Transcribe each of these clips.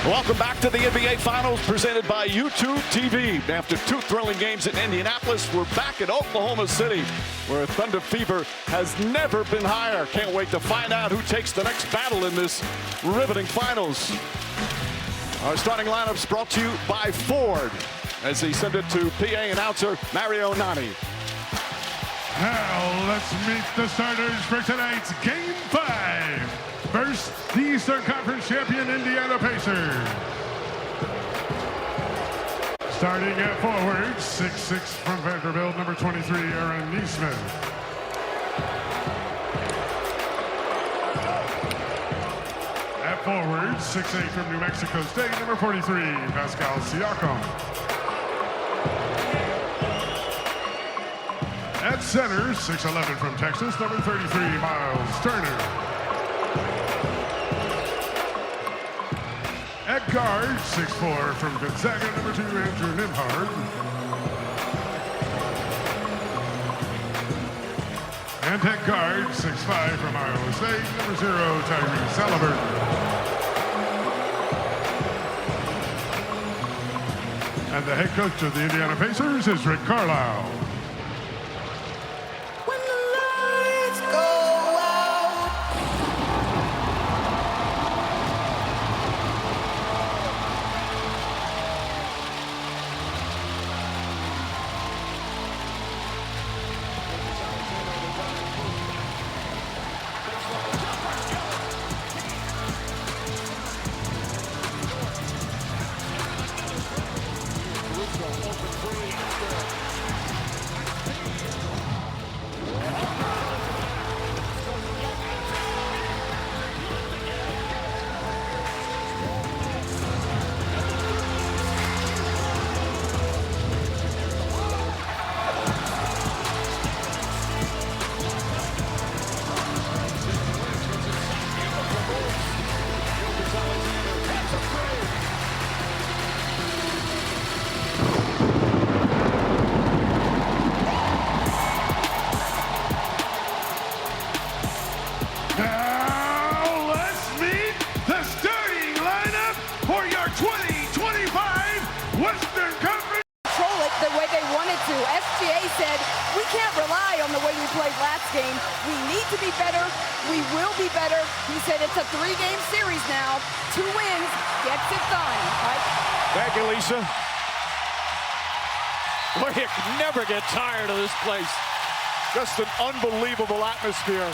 Welcome back to the NBA Finals presented by YouTube TV. After two thrilling games in Indianapolis, we're back in Oklahoma City, where Thunder fever has never been higher. Can't wait to find out who takes the next battle in this riveting finals. Our starting lineup's brought to you by Ford, as they send it to PA announcer Mario Nani. Now let's meet the starters for tonight's Game 5. First, the Eastern Conference champion Indiana Pacers. Starting at forward, 6'6" from Vanderbilt, number 23, Aaron Nesmith. At forward, 6'8" from New Mexico State, number 43, Pascal Siakam. At center, 6'11" from Texas, number 33, Miles Turner. At guard, 6'4" from Gonzaga, number 2, Andrew Nembhard. And at guard, 6'5" from Iowa State, number 0, Tyrese Halliburton. And the head coach of the Indiana Pacers is Rick Carlisle. Game. We need to be better. We will be better. He said it's a 3-game series now. 2 wins gets it done. Right? Thank you, Lisa. Boy, you can never get tired of this place. Just an unbelievable atmosphere.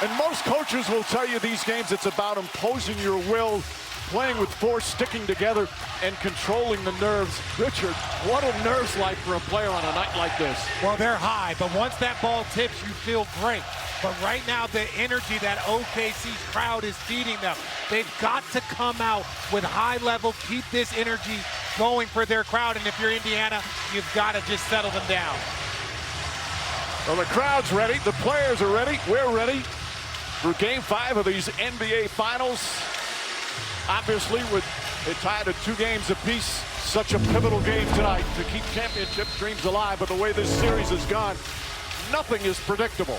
And most coaches will tell you these games, it's about imposing your will, playing with force, sticking together, and controlling the nerves. Richard, what are nerves like for a player on a night like this? Well, they're high, but once that ball tips, you feel great. But right now, the energy that OKC's crowd is feeding them, they've got to come out with high level, keep this energy going for their crowd. And if you're Indiana, you've got to just settle them down. Well, the crowd's ready. The players are ready. We're ready for Game 5 of these NBA Finals. Obviously, with it tied at 2 games apiece, such a pivotal game tonight to keep championship dreams alive. But the way this series has gone, nothing is predictable.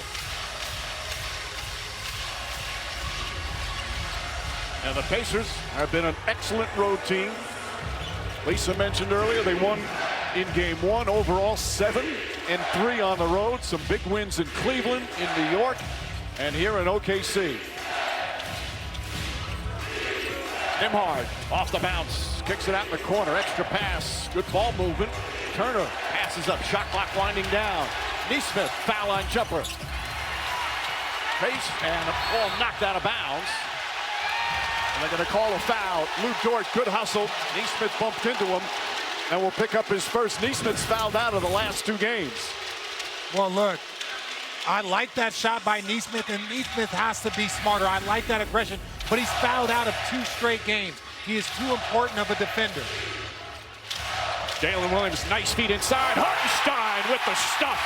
And the Pacers have been an excellent road team. Lisa mentioned earlier they won in Game 1 overall, 7-3 on the road. Some big wins in Cleveland, in New York, and here in OKC. Nembhard off the bounce, kicks it out in the corner, extra pass, good ball movement. Turner passes up, shot clock winding down. Nesmith, foul line jumper. Pace and a ball knocked out of bounds. And they're going to call a foul. Lou Dort, good hustle. Nesmith bumped into him and will pick up his first. Nesmith's fouled out of the last 2 games. Well, look, I like that shot by Nesmith, and Nesmith has to be smarter. I like that aggression, but he's fouled out of 2 straight games. He is too important of a defender. Jalen Williams, nice feet inside. Hartenstein with the stuff.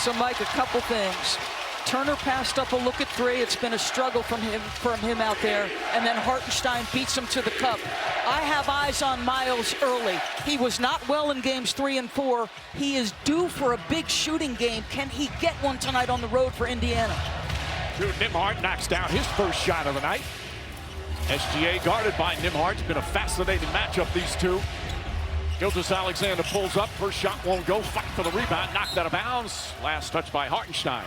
So, Mike, a couple things. Turner passed up a look at 3. It's been a struggle from him out there. And then Hartenstein beats him to the cup. I have eyes on Miles early. He was not well in games 3 and 4. He is due for a big shooting game. Can he get one tonight on the road for Indiana? Drew Nembhard knocks down his first shot of the night. SGA guarded by Nembhard. It's been a fascinating matchup, these two. Gilgeous-Alexander pulls up. First shot won't go. Fight for the rebound. Knocked out of bounds. Last touch by Hartenstein.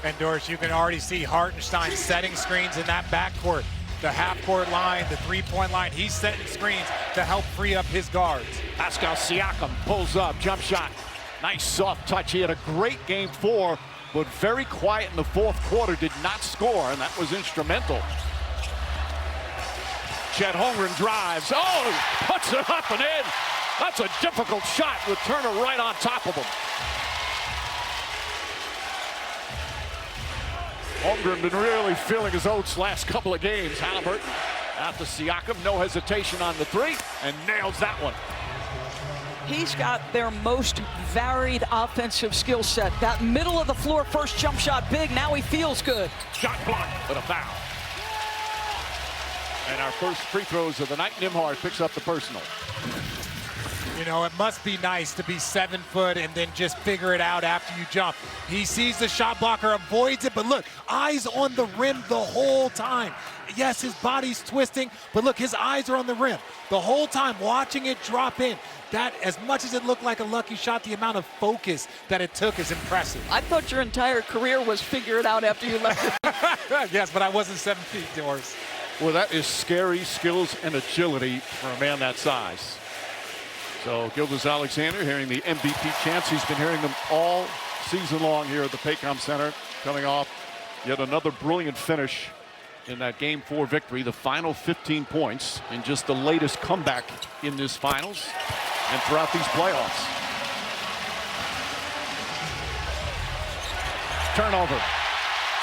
And Doris, you can already see Hartenstein setting screens in that backcourt. The half-court line, the three-point line. He's setting screens to help free up his guards. Pascal Siakam pulls up. Jump shot. Nice soft touch. He had a great game 4, but very quiet in the fourth quarter. Did not score, and that was instrumental. Chet Holmgren drives. Oh, puts it up and in. That's a difficult shot with Turner right on top of him. Holmgren been really feeling his oats last couple of games. Halliburton out to Siakam. No hesitation on the three, and nails that one. He's got their most varied offensive skill set. That middle of the floor first jump shot big. Now he feels good. Shot blocked, but a foul. And our first free throws of the night. Nembhard picks up the personal. You know, it must be nice to be 7 foot and then just figure it out after you jump. He sees the shot blocker, avoids it, but look, eyes on the rim the whole time. Yes, his body's twisting, but look, his eyes are on the rim the whole time, watching it drop in. That, as much as it looked like a lucky shot, the amount of focus that it took is impressive. I thought your entire career was figure it out after you left. Yes, but I wasn't 7 feet, Doris. Well, that is scary skills and agility for a man that size. So Gilgeous-Alexander hearing the MVP chants. He's been hearing them all season long here at the Paycom Center, coming off yet another brilliant finish in that Game 4 victory. The final 15 points in just the latest comeback in this finals and throughout these playoffs. Turnover.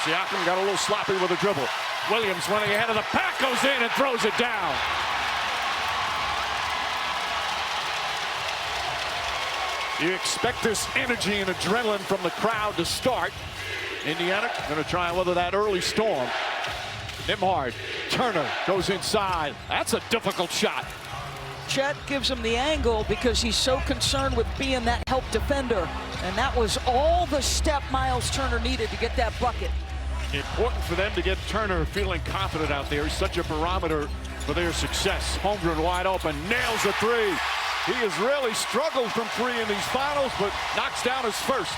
Siakam got a little sloppy with a dribble. Williams running ahead of the pack, goes in and throws it down. You expect this energy and adrenaline from the crowd to start. Indiana going to try and weather that early storm. Nembhard, Turner goes inside. That's a difficult shot. Chet gives him the angle because he's so concerned with being that help defender. And that was all the step Miles Turner needed to get that bucket. Important for them to get Turner feeling confident out there. He's such a barometer for their success. Holmgren wide open, nails a three. He has really struggled from three in these finals, but knocks down his first.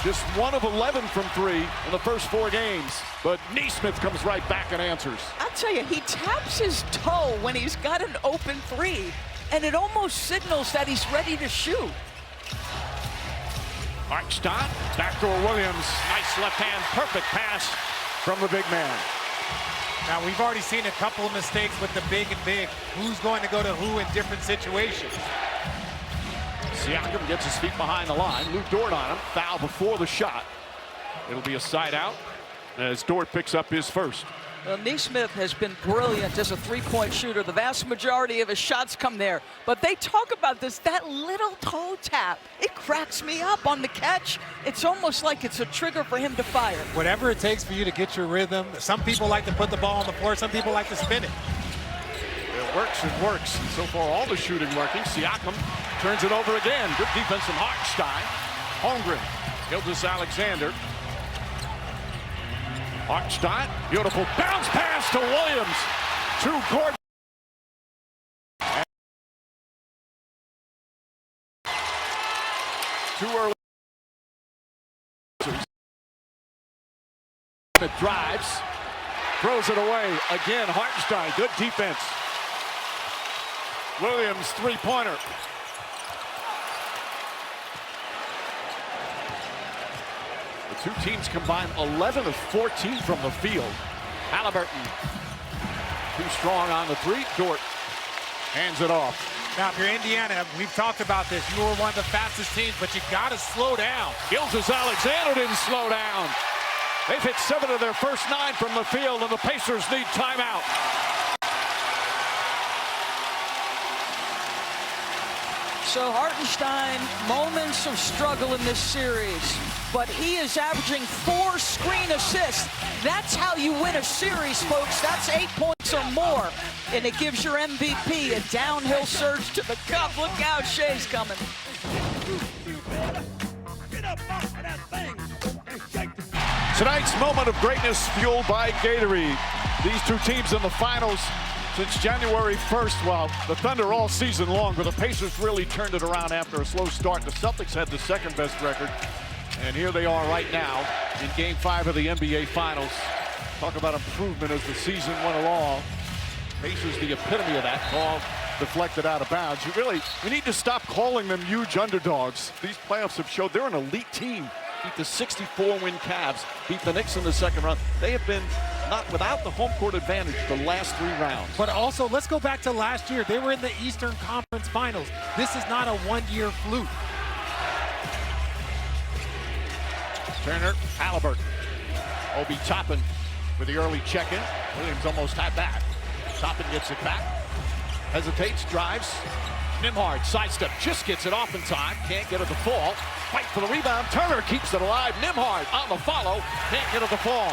Just 1 of 11 from three in the first 4 games. But Nesmith comes right back and answers. I'll tell you, he taps his toe when he's got an open three, and it almost signals that he's ready to shoot. Hartenstein, backdoor Williams. Nice left hand, perfect pass from the big man. Now, we've already seen a couple of mistakes with the big and big. Who's going to go to who in different situations? Siakam gets his feet behind the line. Lou Dort on him. Foul before the shot. It'll be a side out as Dort picks up his first. Well, Nesmith has been brilliant as a three-point shooter. The vast majority of his shots come there. But they talk about this, that little toe tap. It cracks me up on the catch. It's almost like it's a trigger for him to fire. Whatever it takes for you to get your rhythm. Some people like to put the ball on the floor. Some people like to spin it. It works and works. And so far, all the shooting working. Siakam turns it over again. Good defense from Hartenstein. Holmgren, Gilgeous-Alexander. Hartenstein, beautiful bounce pass to Williams. To Gordon. Too early. It drives, throws it away. Again, Hartenstein, good defense. Williams, three-pointer. The two teams combined 11 of 14 from the field. Halliburton, too strong on the three. Dort hands it off. Now, if you're Indiana, we've talked about this. You were one of the fastest teams, but you got to slow down. Gilgeous-Alexander didn't slow down. They've hit 7 of their first 9 from the field, and the Pacers need timeout. So Hartenstein, moments of struggle in this series, but he is averaging 4 screen assists. That's how you win a series, folks. That's 8 points or more. And it gives your MVP a downhill surge to the cup. Look out, Shea's coming. Get up. Tonight's moment of greatness fueled by Gatorade. These two teams in the finals since January 1st. Well, the Thunder all season long, but the Pacers really turned it around after a slow start. The Celtics had the second best record, and here they are right now in Game 5 of the NBA Finals. Talk about improvement as the season went along. Pacers the epitome of that. Ball deflected out of bounds. We need to stop calling them huge underdogs. These playoffs have showed they're an elite team. Beat the 64-win Cavs, beat the Knicks in the second round. They have been not without the home court advantage the last 3 rounds. But also, let's go back to last year. They were in the Eastern Conference Finals. This is not a one-year fluke. Turner, Halliburton. Obi Toppin with the early check-in. Williams almost had that. Toppin gets it back. Hesitates, drives. Nembhard, sidestep, just gets it off in time. Can't get it to fall. Fight for the rebound. Turner keeps it alive. Nembhard on the follow. Can't get it to fall.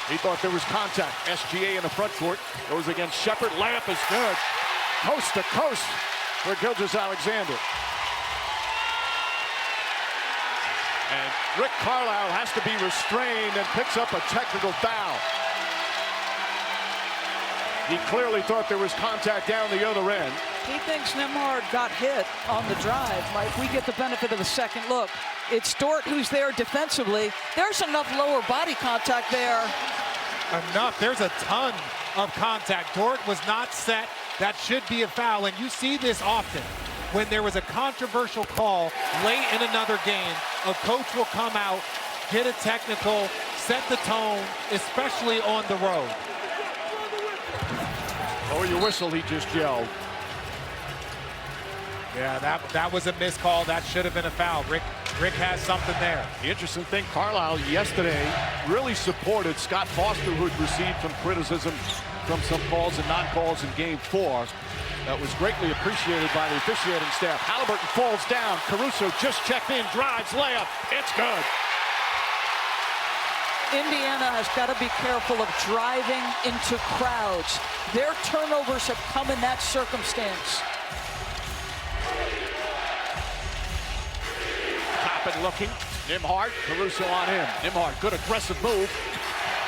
He thought there was contact. SGA in the front court. Goes against Shepherd. Layup is good. Coast to coast for Gilgeous-Alexander. And Rick Carlisle has to be restrained and picks up a technical foul. He clearly thought there was contact down the other end. He thinks Nembhard got hit on the drive. Mike, we get the benefit of the second look. It's Dort who's there defensively. There's enough lower body contact there. Enough. There's a ton of contact. Dort was not set. That should be a foul, and you see this often. When there was a controversial call late in another game, a coach will come out, hit a technical, set the tone, especially on the road. Oh, your whistle, he just yelled. Yeah, that was a missed call. That should have been a foul. Rick has something there. The interesting thing, Carlisle yesterday really supported Scott Foster, who had received some criticism from some calls and non-calls in Game 4. That was greatly appreciated by the officiating staff. Halliburton falls down. Caruso just checked in, drives, layup. It's good. Indiana has got to be careful of driving into crowds. Their turnovers have come in that circumstance. Toppin looking. Nembhard, Caruso on him. Nembhard, good aggressive move.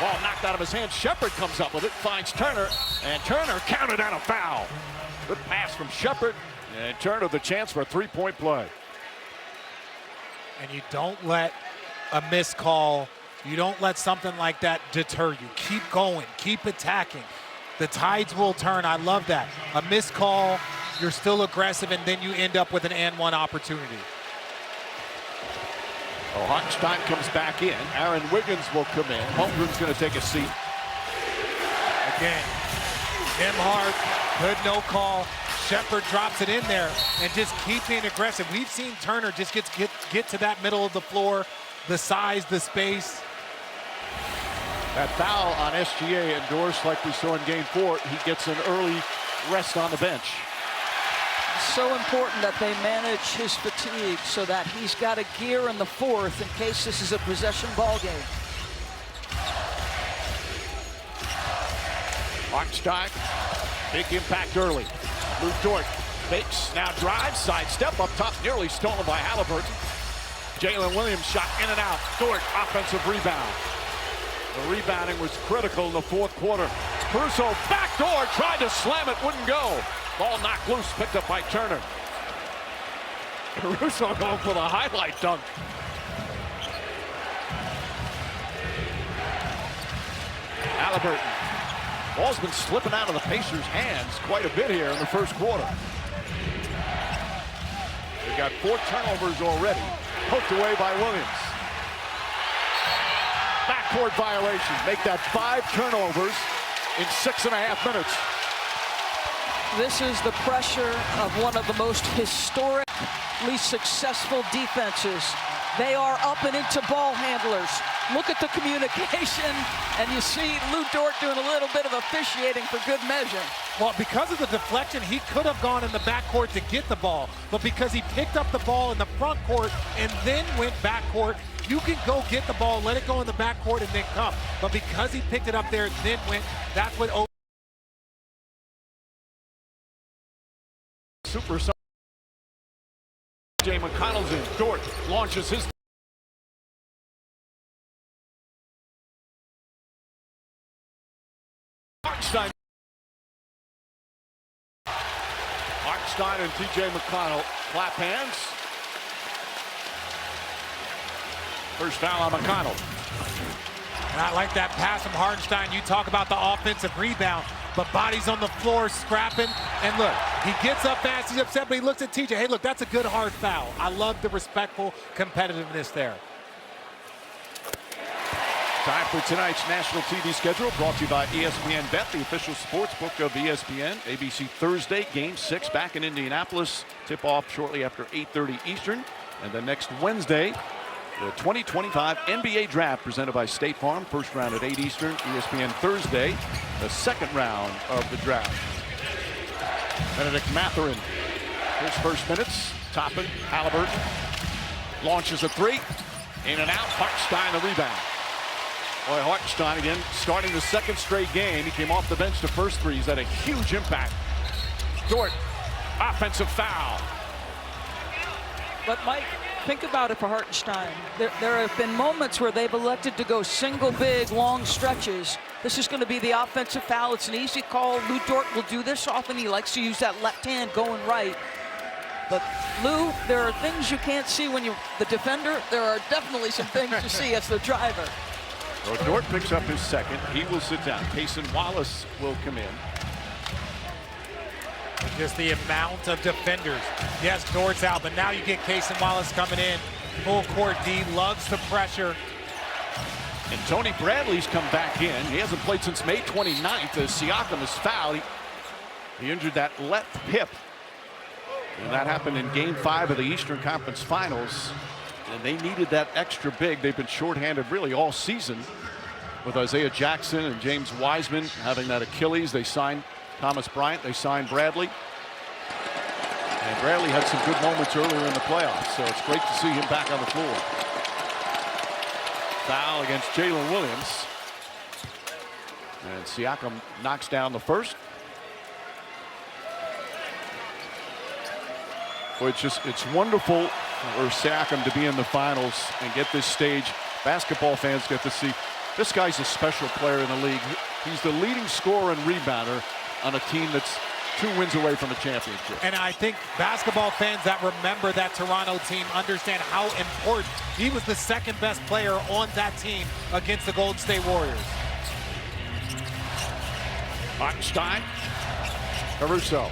Ball knocked out of his hand. Shepherd comes up with it, finds Turner, and Turner counted out a foul. Good pass from Shepherd, and Turner the chance for a 3-point play. And you don't let a missed call, you don't let something like that deter you. Keep going, keep attacking. The tides will turn. I love that. A missed call, you're still aggressive, and then you end up with an and-one opportunity. Oh, Hartenstein comes back in. Aaron Wiggins will come in. Holmgren's going to take a seat. Again, Nembhard, good no call. Shepherd drops it in there and just keep being aggressive. We've seen Turner just get to that middle of the floor, the size, the space. That foul on SGA endorsed like we saw in Game 4. He gets an early rest on the bench. So important that they manage his fatigue so that he's got a gear in the fourth in case this is a possession ball game. Hartenstein, big impact early. Lou Dort fakes, now drives, sidestep up top, nearly stolen by Halliburton. Jalen Williams shot in and out. Dort, offensive rebound. The rebounding was critical in the fourth quarter. Caruso, backdoor, tried to slam it, wouldn't go. Ball knocked loose, picked up by Turner. Caruso going for the highlight dunk. Halliburton. Ball's been slipping out of the Pacers' hands quite a bit here in the first quarter. They've got 4 turnovers already, poked away by Williams. Backcourt violation. Make that 5 turnovers in 6.5 minutes. This is the pressure of one of the most historically successful defenses. They are up and into ball handlers. Look at the communication, and you see Lou Dort doing a little bit of officiating for good measure. Well, because of the deflection, he could have gone in the backcourt to get the ball, but because he picked up the ball in the front court and then went backcourt, you can go get the ball, let it go in the backcourt, and then come. But because he picked it up there and then went, that's what Super. Jay McConnell's in. Dort launches his Hartenstein and T.J. McConnell clap hands. First foul on McConnell. And I like that pass from Hartenstein. You talk about the offensive rebound, but bodies on the floor scrapping. And look, he gets up fast, he's upset, but he looks at TJ. Hey, look, that's a good hard foul. I love the respectful competitiveness there. Time for tonight's national TV schedule, brought to you by ESPN Bet, the official sports book of ESPN. ABC Thursday, Game 6 back in Indianapolis. Tip-off shortly after 8:30 Eastern. And then next Wednesday, the 2025 NBA Draft presented by State Farm. First round at 8 Eastern. ESPN Thursday, the second round of the draft. Benedict Mathurin, his first minutes. Toppin, Halliburton. Launches a three. In and out. Hartenstein the rebound. Boy, Hartenstein again starting the second straight game. He came off the bench the first three. He's had a huge impact. Dort, offensive foul. But Mike, think about it for Hartenstein. There have been moments where they've elected to go single big, long stretches. This is going to be the offensive foul. It's an easy call. Lou Dort will do this often. He likes to use that left hand going right. But Lou, there are things you can't see when you're the defender. There are definitely some things to see as the driver. So Dort picks up his second. He will sit down. Cason Wallace will come in. Just the amount of defenders. Yes, Dort's out, but now you get Cason Wallace coming in. Full court D, loves the pressure. And Tony Bradley's come back in. He hasn't played since May 29th as Siakam is fouled. He injured that left hip. And that happened in Game 5 of the Eastern Conference Finals. And they needed that extra big. They've been shorthanded really all season with Isaiah Jackson and James Wiseman having that Achilles. They signed Thomas Bryant. They signed Bradley. And Bradley had some good moments earlier in the playoffs, so it's great to see him back on the floor. Foul against Jalen Williams. And Siakam knocks down the first. Well, it's wonderful for Siakam to be in the finals and get this stage. Basketball fans get to see this guy's a special player in the league. He's the leading scorer and rebounder on a team that's 2 wins away from a championship. And I think basketball fans that remember that Toronto team understand how important. He was the second best player on that team against the Golden State Warriors. Hartenstein, Caruso.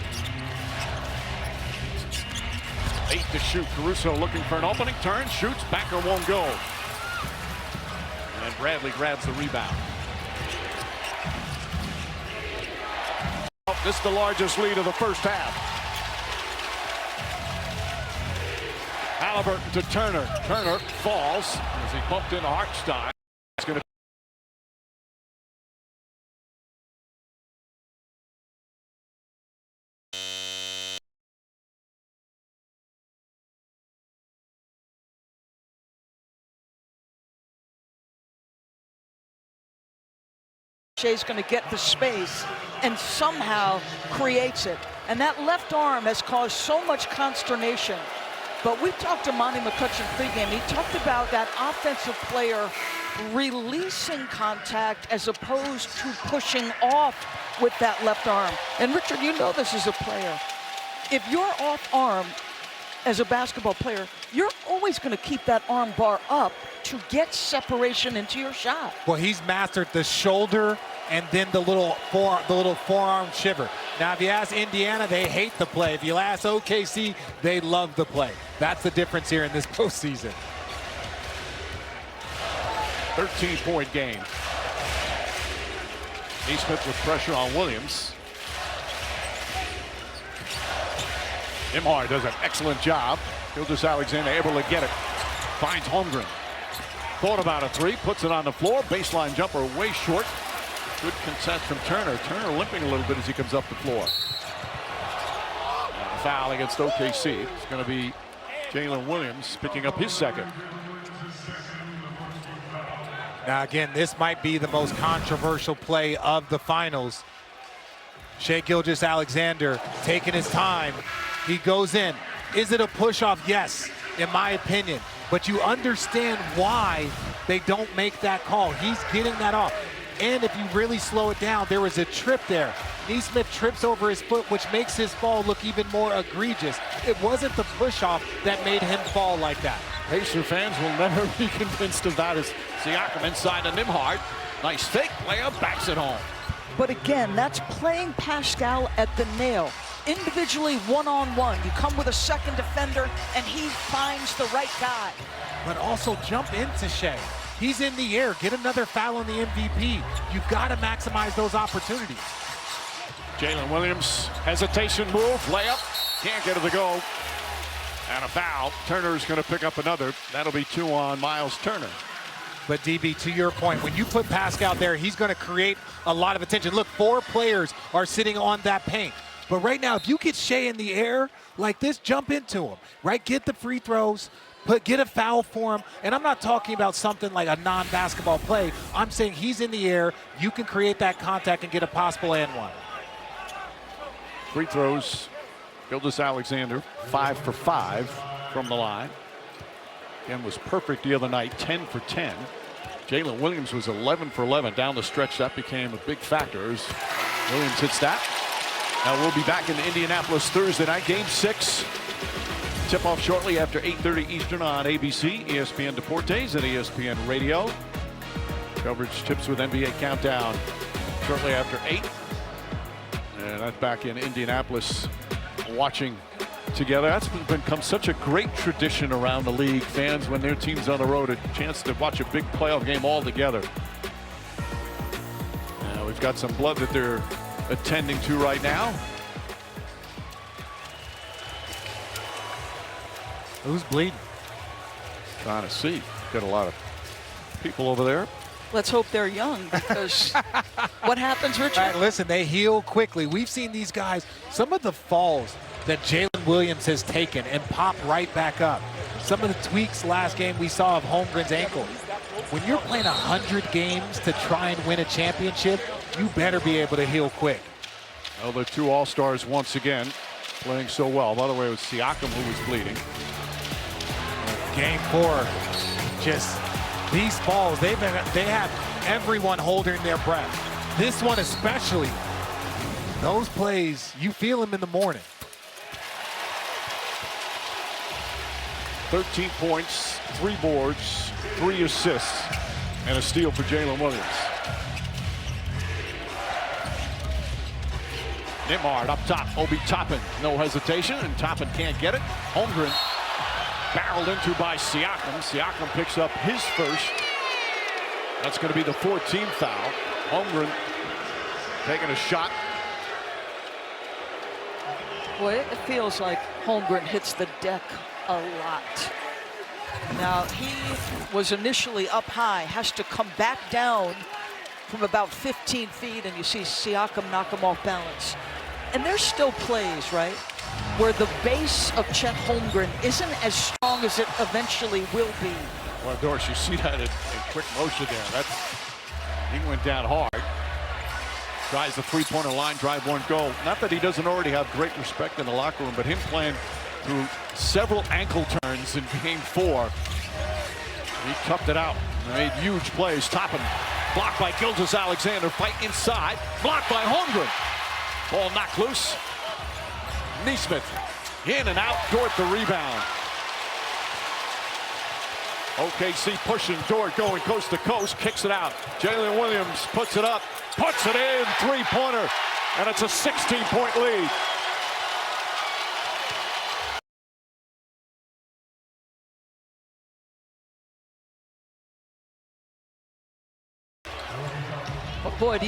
8 to shoot. Caruso looking for an opening, turn, shoots, backer won't go. And Bradley grabs the rebound. This is the largest lead of the first half. Halliburton to Turner. Turner falls as he bumped into Hartenstein. It's going to Shea's going to get the space and somehow creates it. And that left arm has caused so much consternation. But we talked to Monty McCutcheon pregame. He talked about that offensive player releasing contact as opposed to pushing off with that left arm. And Richard, you know this as a player. If you're off arm as a basketball player, you're always going to keep that arm bar up to get separation into your shot. Well, he's mastered the shoulder and then the little forearm shiver. Now, if you ask Indiana, they hate the play. If you ask OKC, they love the play. That's the difference here in this postseason. 13-point game. Nesmith with pressure on Williams. Imar does an excellent job. Gilgeous-Alexander able to get it. Finds Holmgren. Thought about a three, puts it on the floor. Baseline jumper way short. Good contest from Turner. Turner limping a little bit as he comes up the floor. And a foul against OKC. It's going to be Jalen Williams picking up his second. Now, again, this might be the most controversial play of the finals. Shai Gilgeous-Alexander taking his time. He goes in. Is it a push-off? Yes, in my opinion. But you understand why they don't make that call. He's getting that off. And if you really slow it down, there was a trip there. Neesmith trips over his foot, which makes his fall look even more egregious. It wasn't the push-off that made him fall like that. Pacer fans will never be convinced of that as Siakam inside to Nembhard. Nice fake layup, backs it home. But again, that's playing Pascal at the nail. Individually, one-on-one. You come with a second defender, and he finds the right guy. But also jump into Shea. He's in the air. Get another foul on the MVP. You've got to maximize those opportunities. Jalen Williams, hesitation move, layup, can't get it to go. And a foul. Turner's going to pick up another. That'll be 2 on Miles Turner. But DB, to your point, when you put Pascal there, he's going to create a lot of attention. Look, 4 players are sitting on that paint. But right now, if you get Shea in the air like this, jump into him, right? Get the free throws, get a foul for him. And I'm not talking about something like a non-basketball play. I'm saying he's in the air. You can create that contact and get a possible and one. Free throws, Gilgeous-Alexander, 5 for 5 from the line. Again, was perfect the other night, 10 for 10. Jalen Williams was 11 for 11 down the stretch. That became a big factor as Williams hits that. Now we'll be back in Indianapolis Thursday night, Game 6. Tip-off shortly after 8:30 Eastern on ABC, ESPN Deportes, and ESPN Radio. Coverage tips with NBA Countdown shortly after 8. And that's back in Indianapolis watching together. That's become such a great tradition around the league. Fans, when their team's on the road, a chance to watch a big playoff game all together. Now we've got some blood that they're attending to right now. Who's bleeding? Trying to see. Got a lot of people over there. Let's hope they're young, because what happens, Richard? All right, listen, they heal quickly. We've seen these guys, some of the falls that Jalen Williams has taken and pop right back up. Some of the tweaks last game we saw of Holmgren's ankle. When you're playing 100 games to try and win a championship, you better be able to heal quick. Well, the 2 All-Stars once again playing so well. By the way, it was Siakam who was bleeding. Game 4, just these falls, they have everyone holding their breath. This one especially, those plays, you feel them in the morning. 13 points, 3 boards, 3 assists, and a steal for Jalen Williams. Nembhard up top, Obi Toppin, no hesitation, and Toppin can't get it. Holmgren barreled into by Siakam. Siakam picks up his first. That's going to be the 14th foul. Holmgren taking a shot. Boy, it feels like Holmgren hits the deck a lot. Now, he was initially up high, has to come back down from about 15 feet, and you see Siakam knock him off balance. And there's still plays, right, where the base of Chet Holmgren isn't as strong as it eventually will be. Well, Doris, you see that in quick motion there. He went down hard. Tries the three-pointer line drive, won't go. Not that he doesn't already have great respect in the locker room, but him playing through several ankle turns in Game 4. He toughed it out. Made huge plays. Toppin blocked by Gilgeous-Alexander. Fight inside. Blocked by Holmgren. Ball knocked loose. Neesmith in and out. Dort the rebound. OKC pushing. Dort going coast to coast. Kicks it out. Jalen Williams puts it up. Puts it in. Three-pointer. And it's a 16-point lead. Oh, boy,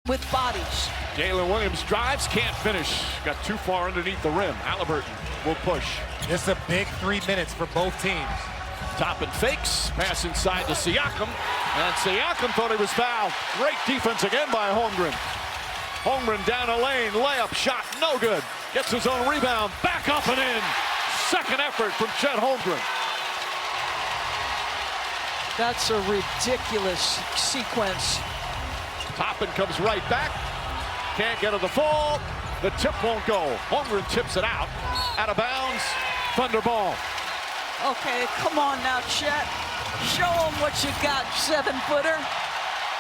with bodies. Jalen Williams drives, can't finish. Got too far underneath the rim. Halliburton will push. This is a big 3 minutes for both teams. Toppin fakes, pass inside to Siakam, and Siakam thought he was fouled. Great defense again by Holmgren. Holmgren down a lane, layup shot, no good. Gets his own rebound, back up and in. Second effort from Chet Holmgren. That's a ridiculous sequence. Toppin comes right back. Can't get to the fall. The tip won't go. Holmgren tips it out of bounds. Thunder ball. Okay, come on now, Chet. Show him what you got, 7-footer.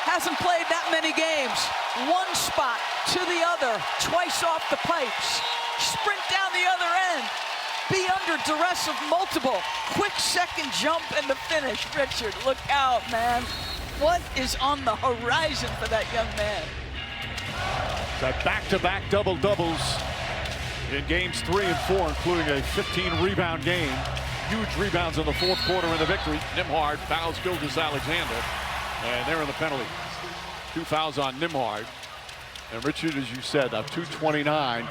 Hasn't played that many games. One spot to the other, twice off the pipes. Sprint down the other end. Be under duress of multiple. Quick second jump and the finish. Richard, look out, man. What is on the horizon for that young man? Got back-to-back double-doubles in games 3 and 4, including a 15-rebound game. Huge rebounds in the fourth quarter in the victory. Nembhard fouls Gilgeous-Alexander, and they're in the penalty. 2 fouls on Nembhard. And Richard, as you said, 2:29.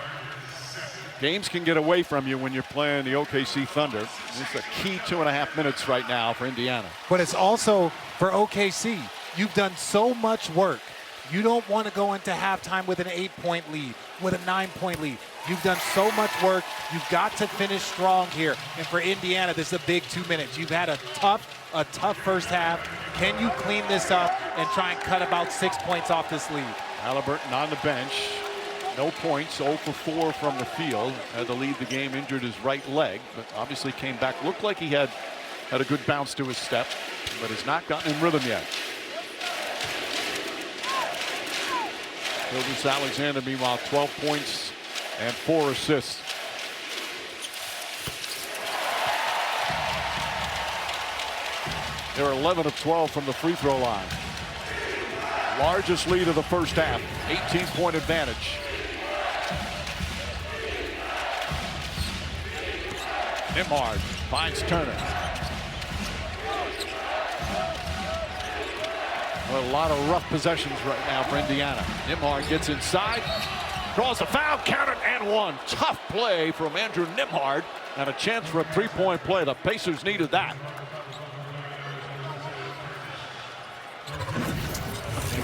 Games can get away from you when you're playing the OKC Thunder. It's a key 2.5 minutes right now for Indiana. But it's also for OKC. You've done so much work. You don't want to go into halftime with an 8-point lead, with a 9-point lead. You've done so much work. You've got to finish strong here. And for Indiana, this is a big 2 minutes. You've had a tough first half. Can you clean this up and try and cut about 6 points off this lead? Halliburton on the bench. No points, 0 for 4 from the field. Had to lead the game, injured his right leg, but obviously came back. Looked like he had a good bounce to his step, but has not gotten in rhythm yet. Gilgeous-Alexander, meanwhile, 12 points and 4 assists. They're 11 of 12 from the free throw line. Largest lead of the first half, 18-point advantage. Nembhard finds Turner. A lot of rough possessions right now for Indiana. Nembhard gets inside, draws a foul, counted, and one. Tough play from Andrew Nembhard, and a chance for a three-point play. The Pacers needed that.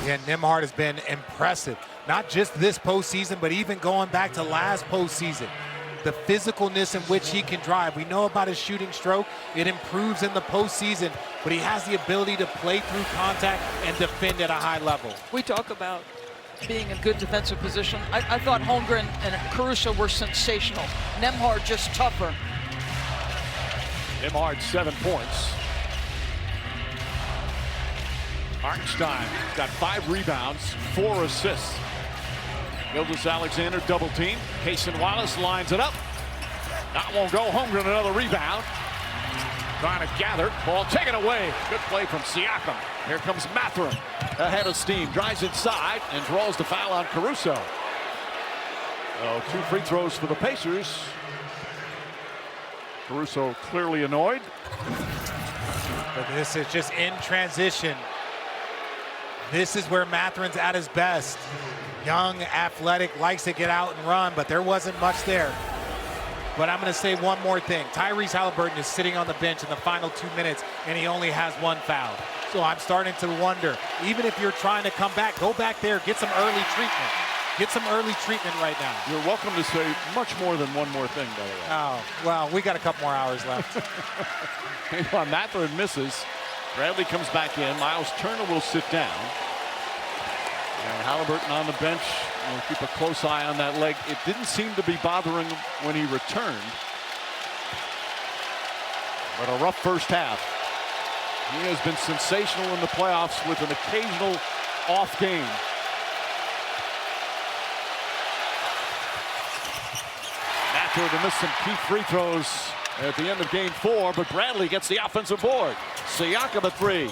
Again, Nembhard has been impressive. Not just this postseason, but even going back to last postseason. The physicalness in which he can drive. We know about his shooting stroke. It improves in the postseason, but he has the ability to play through contact and defend at a high level. We talk about being in good defensive position. I thought Holmgren and Caruso were sensational. Nembhard just tougher. Nembhard 7 points. Hartenstein got 5 rebounds, 4 assists. Gilgeous-Alexander double team. Cason Wallace lines it up. That won't go. Holmgren another rebound. Trying to gather. Ball taken away. Good play from Siakam. Here comes Mathurin. Ahead of steam. Drives inside and draws the foul on Caruso. Oh, 2 free throws for the Pacers. Caruso clearly annoyed. But this is just in transition. This is where Mathurin's at his best. Young, athletic, likes to get out and run, but there wasn't much there. But I'm going to say one more thing. Tyrese Halliburton is sitting on the bench in the final 2 minutes, and he only has 1 foul. So I'm starting to wonder, even if you're trying to come back, go back there, get some early treatment. Get some early treatment right now. You're welcome to say much more than one more thing, by the way. Oh, well, we got a couple more hours left. Meanwhile, Mathurin misses. Bradley comes back in. Miles Turner will sit down. And Halliburton on the bench. We'll keep a close eye on that leg. It didn't seem to be bothering him when he returned. But a rough first half. He has been sensational in the playoffs with an occasional off game. Mathurin to miss some key free throws at the end of game 4, but Bradley gets the offensive board. Siakam a 3.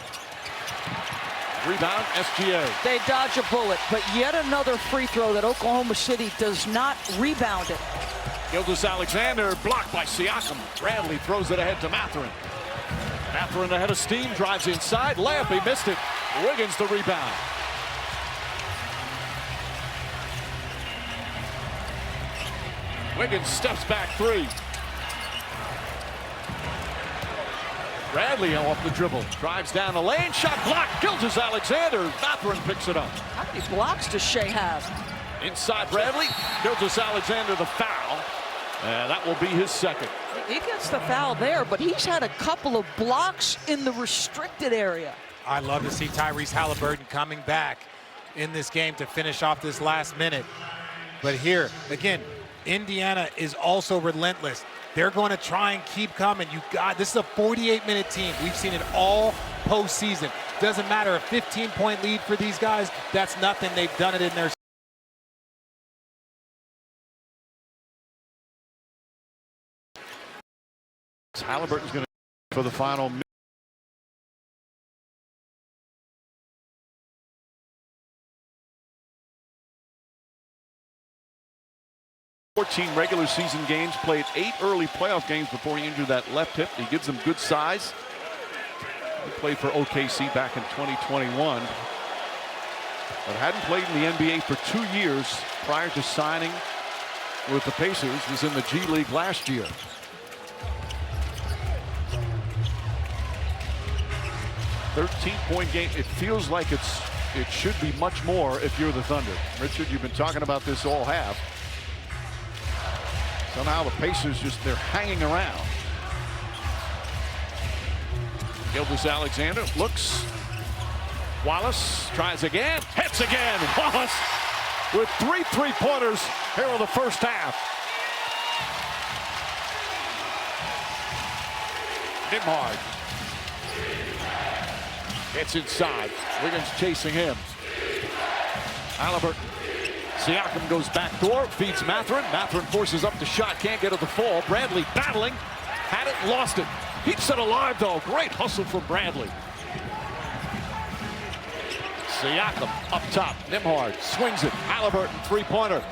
Rebound, SGA. They dodge a bullet, but yet another free throw that Oklahoma City does not rebound it. Gilgeous-Alexander blocked by Siakam. Bradley throws it ahead to Mathurin. Mathurin ahead of steam, drives inside. Layup, he missed it. Wiggins the rebound. Wiggins steps back 3. Bradley off the dribble, drives down the lane, shot blocked. Gilgeous-Alexander, Mathurin picks it up. How many blocks does Shea have? Inside Bradley, Gilgeous-Alexander the foul. That will be his second. He gets the foul there, but he's had a couple of blocks in the restricted area. I love to see Tyrese Halliburton coming back in this game to finish off this last minute. But here, again, Indiana is also relentless. They're going to try and keep coming. This is a 48-minute team. We've seen it all postseason. Doesn't matter, a 15-point lead for these guys, that's nothing. They've done it in their Halliburton's going to for the final minute. 14 regular season games, played 8 early playoff games before he injured that left hip. He gives them good size. He played for OKC back in 2021, but hadn't played in the NBA for 2 years prior to signing with the Pacers. Was in the G League last year. .13-point game. It feels like it should be much more if you're the Thunder. Richard, you've been talking about this all half. Somehow the Pacers they're hanging around. Gilgeous-Alexander looks. Wallace tries again, hits again. Wallace with 3 3-pointers here in the first half. Nembhard gets inside. Wiggins chasing him. Halliburton. Siakam goes back door, feeds Mathurin. Mathurin forces up the shot, can't get to the fall. Bradley battling, had it, lost it. Keeps it alive though. Great hustle from Bradley. Siakam up top. Nembhard swings it. Halliburton 3-pointer.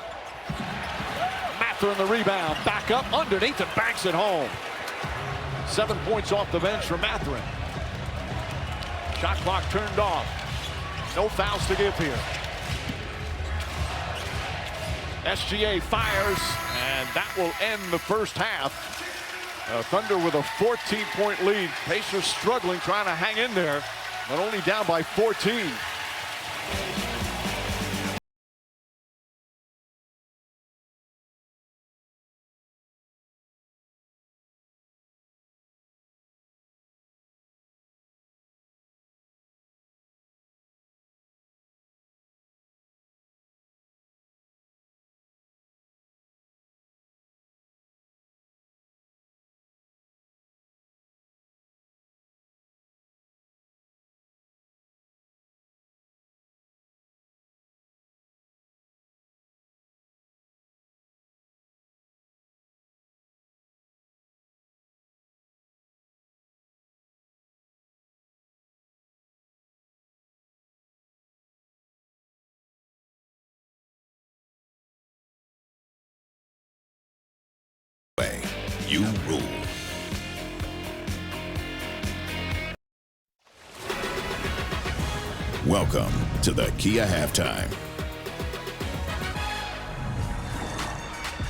Mathurin the rebound. Back up underneath and banks it home. 7 points off the bench for Mathurin. Shot clock turned off. No fouls to give here. SGA fires, and that will end the first half. Thunder with a 14-point lead. Pacers struggling, trying to hang in there, but only down by 14. You rule. Welcome to the Kia Halftime.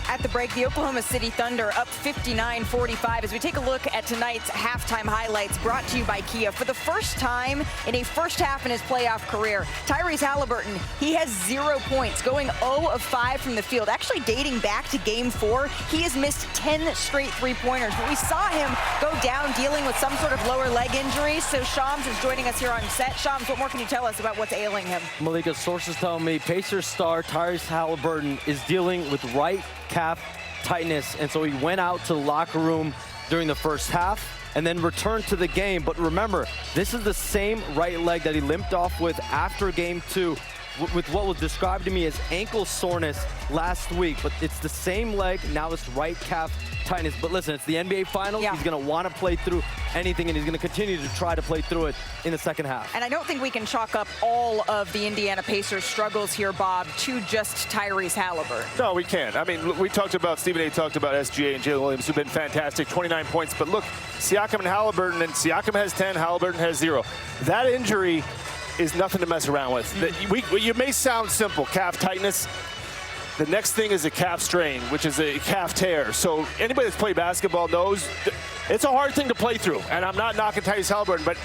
At the break, the Oklahoma City Thunder up 59-45 as we take a look at tonight's halftime highlights brought to you by Kia. For the first time in a first half in his playoff career, Tyrese Halliburton, he has 0 points, going 0 of 5 from the field. Actually dating back to game 4, he has missed 10 straight 3-pointers. But we saw him go down dealing with some sort of lower leg injury. So Shams is joining us here on set. Shams, what more can you tell us about what's ailing him? Malika, sources tell me Pacers star Tyrese Halliburton is dealing with right calf tightness, and so he went out to the locker room during the first half and then returned to the game. But remember, this is the same right leg that he limped off with after game 2 with what was described to me as ankle soreness last week. But it's the same leg, now it's right calf tightness. But listen, it's the NBA Finals. Yeah. He's going to want to play through anything, and he's going to continue to try to play through it in the second half. And I don't think we can chalk up all of the Indiana Pacers' struggles here, Bob, to just Tyrese Halliburton. No, we can't. I mean, we talked about, Stephen A. talked about SGA and Jalen Williams, who've been fantastic, 29 points. But look, Siakam and Halliburton, and Siakam has 10, Halliburton has 0. That injury is nothing to mess around with. You may sound simple, calf tightness. The next thing is a calf strain, which is a calf tear. So anybody that's played basketball knows it's a hard thing to play through. And I'm not knocking Tyrese Halliburton, but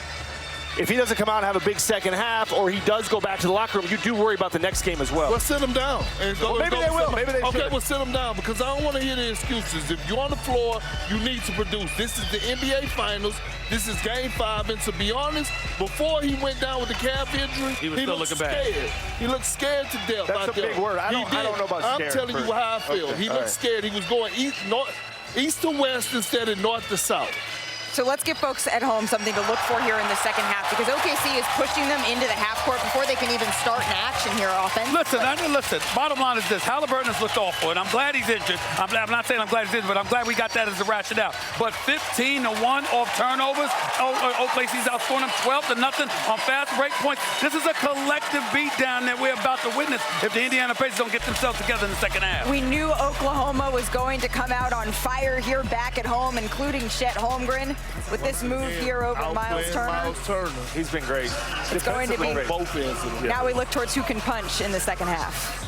if he doesn't come out and have a big second half, or he does go back to the locker room, you do worry about the next game as well. Well, sit him down. And go, maybe they will. Maybe they should. Okay, well, sit him down, because I don't want to hear the excuses. If you're on the floor, you need to produce. This is the NBA Finals. This is Game 5. And to be honest, before he went down with the calf injury, he was still looking scared. bad. He looked scared to death. That's out a there. big word. I don't know about scared. I'm telling you how I feel. Okay. He looked scared. He was going east, north. east to west instead of north to south. So let's give folks at home something to look for here in the second half, because OKC is pushing them into the half court before they can even start an action here offense. Listen, bottom line is this. Halliburton has looked awful, and I'm glad he's injured. I'm not saying I'm glad he's injured, but I'm glad we got that as a rationale. But 15-1 off turnovers. OKC's outscoring them 12-0 on fast break points. This is a collective beatdown that we're about to witness if the Indiana Pacers don't get themselves together in the second half. We knew Oklahoma was going to come out on fire here back at home, including Chet Holmgren. With this move here over Miles Turner. He's been great. It's going to be both ends of the now we look towards who can punch in the second half.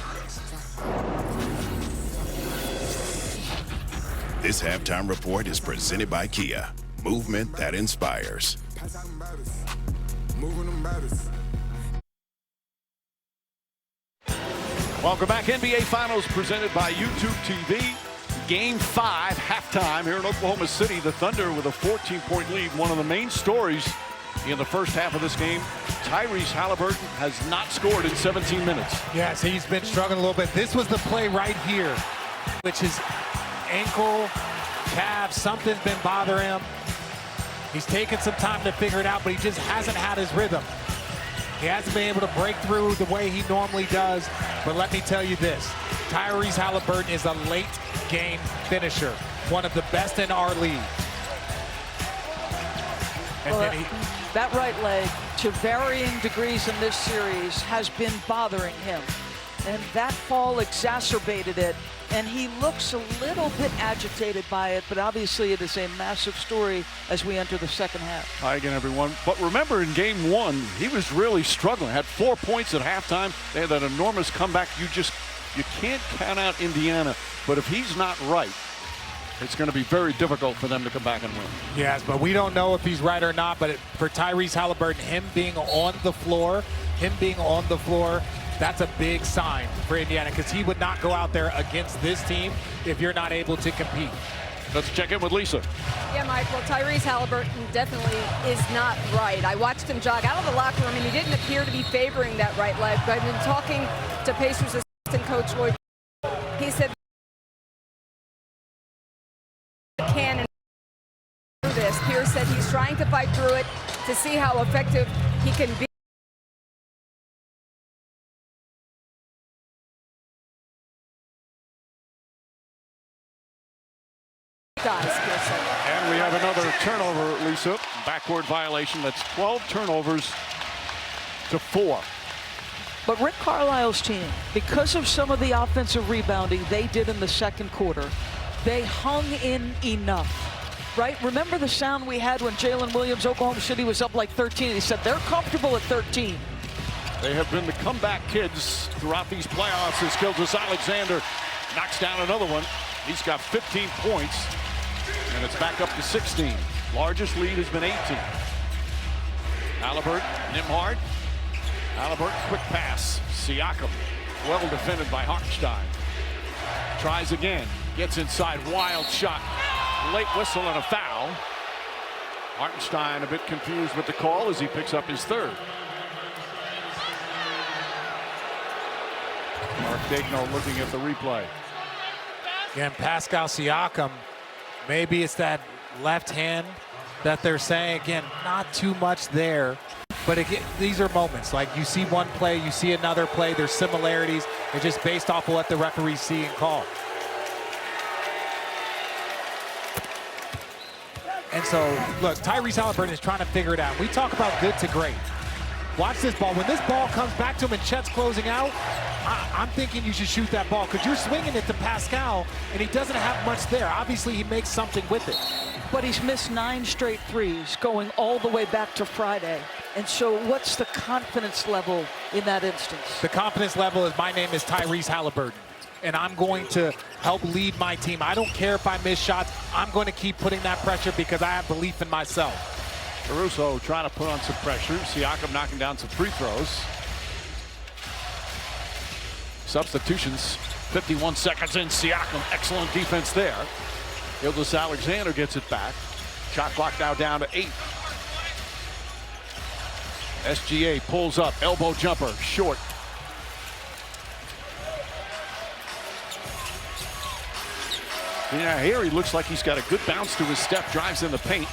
This halftime report is presented by Kia. Movement that inspires. Welcome back. NBA Finals presented by YouTube TV. Game 5, halftime here in Oklahoma City. The Thunder with a 14-point lead. One of the main stories in the first half of this game, Tyrese Halliburton has not scored in 17 minutes. Yes, he's been struggling a little bit. This was the play right here, which is ankle, calf, something's been bothering him. He's taken some time to figure it out, but he just hasn't had his rhythm. He hasn't been able to break through the way he normally does. But let me tell you this, Tyrese Halliburton is a late game finisher, one of the best in our league. And Well, then that right leg, to varying degrees in this series, has been bothering him. And that fall exacerbated it. And he looks a little bit agitated by it, but obviously it is a massive story as we enter the second half. Hi again, everyone. But remember, in game 1, he was really struggling. Had 4 points at halftime. They had that enormous comeback. You can't count out Indiana. But if he's not right, it's going to be very difficult for them to come back and win. Yes, but we don't know if he's right or not. But for Tyrese Halliburton, him being on the floor, that's a big sign for Indiana, because he would not go out there against this team if you're not able to compete. Let's check in with Lisa. Yeah, Michael, Tyrese Halliburton definitely is not right. I watched him jog out of the locker room, and he didn't appear to be favoring that right leg. But I've been talking to Pacers assistant coach Lloyd. He said, can and through this. Pierce said he's trying to fight through it to see how effective he can be. And we have another turnover, Lisa. Backward violation. That's 12 turnovers to 4. But Rick Carlisle's team, because of some of the offensive rebounding they did in the second quarter, they hung in enough, right? Remember the sound we had when Jalen Williams, Oklahoma City, was up like 13. He said they're comfortable at 13. They have been the comeback kids throughout these playoffs as Gilgeous-Alexander knocks down another one. He's got 15 points, and it's back up to 16. Largest lead has been 18. Halliburton, Nembhard. Halliburton, quick pass. Siakam, well defended by Hartenstein. Tries again, gets inside, wild shot. Late whistle and a foul. Hartenstein a bit confused with the call as he picks up his third. Mark Daigneault looking at the replay. Again, Pascal Siakam, maybe it's that left hand that they're saying. Again, not too much there. But again, these are moments. Like, you see one play, you see another play. There's similarities. They're just based off of what the referees see and call. And so, look, Tyrese Halliburton is trying to figure it out. We talk about good to great. Watch this ball. When this ball comes back to him and Chet's closing out, I'm thinking you should shoot that ball, because you're swinging it to Pascal, and he doesn't have much there. Obviously, he makes something with it. But he's missed 9 straight threes going all the way back to Friday. And so what's the confidence level in that instance? The confidence level is, my name is Tyrese Halliburton, and I'm going to help lead my team. I don't care if I miss shots. I'm going to keep putting that pressure because I have belief in myself. Caruso trying to put on some pressure. Siakam knocking down some free throws. Substitutions, 51 seconds in. Siakam, excellent defense there. Gilgeous-Alexander gets it back. Shot clock now down to 8. SGA pulls up, elbow jumper, short. Yeah, here he looks like he's got a good bounce to his step, drives in the paint.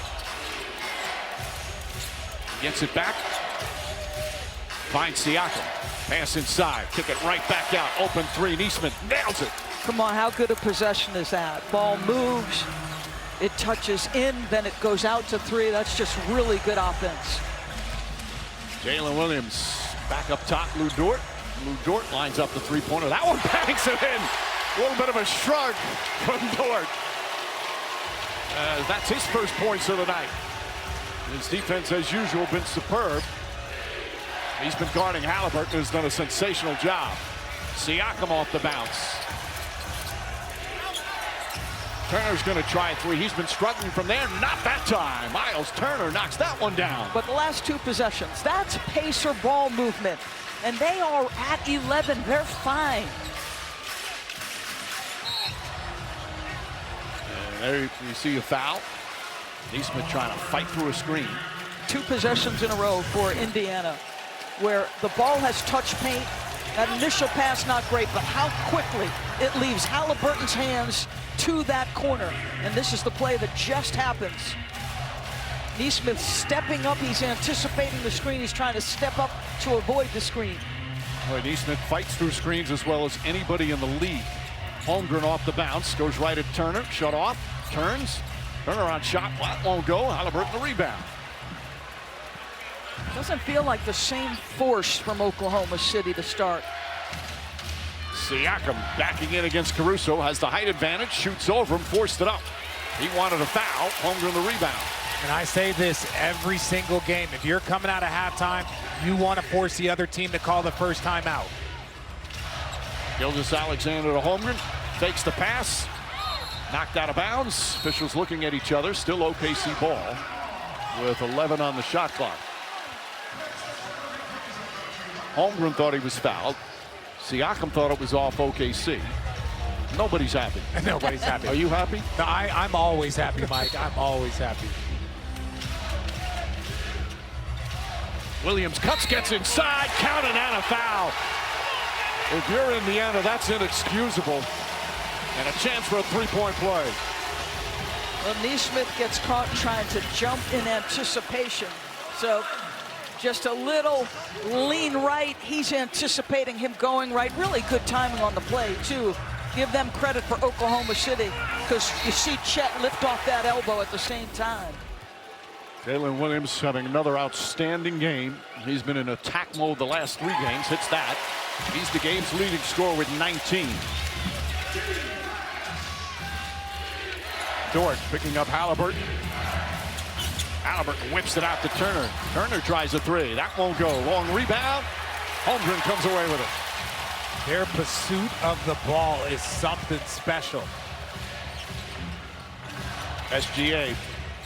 Gets it back. Finds Siakam. Pass inside. Kick it right back out. Open three. Nesmith nails it. Come on, how good a possession is that? Ball moves, it touches in, then it goes out to three. That's just really good offense. Jalen Williams back up top. Lou Dort. Lou Dort lines up the three-pointer. That one bangs it in. A little bit of a shrug from Dort. That's his first points of the night. His defense, as usual, been superb. He's been guarding Halliburton, who's done a sensational job. Siakam off the bounce. Turner's going to try a three. He's been struggling from there. Not that time. Miles Turner knocks that one down. But the last two possessions, that's Pacer ball movement. And they are at 11. They're fine. And there you see a foul. Nesmith trying to fight through a screen. Two possessions in a row for Indiana where the ball has touched paint. That initial pass not great, but how quickly it leaves Halliburton's hands to that corner. And this is the play that just happens. Nesmith stepping up. He's anticipating the screen. He's trying to step up to avoid the screen. Boy, Nesmith fights through screens as well as anybody in the league. Holmgren off the bounce, goes right at Turner, shut off, turns. Turner on shot, that won't go. Halliburton the rebound. Doesn't feel like the same force from Oklahoma City to start. Siakam backing in against Caruso, has the height advantage, shoots over him, forced it up. He wanted a foul, Holmgren the rebound. And I say this every single game. If you're coming out of halftime, you want to force the other team to call the first time out. Gilgeous-Alexander to Holmgren, takes the pass, knocked out of bounds. Officials looking at each other, still OKC ball with 11 on the shot clock. Holmgren thought he was fouled. Siakam thought it was off OKC. Nobody's happy. Nobody's happy. Are you happy? No, I'm always happy, Mike. I'm always happy. Williams cuts, gets inside, counted, and a foul. If you're Indiana, that's inexcusable. And a chance for a three-point play. Well, Nesmith gets caught trying to jump in anticipation. So just a little lean right. He's anticipating him going right. Really good timing on the play, too. Give them credit for Oklahoma City because you see Chet lift off that elbow at the same time. Jalen Williams having another outstanding game. He's been in attack mode the last 3 games. Hits that. He's the game's leading scorer with 19. Dort picking up Halliburton. Halliburton whips it out to Turner. Turner tries a three. That won't go. Long rebound. Holmgren comes away with it. Their pursuit of the ball is something special. SGA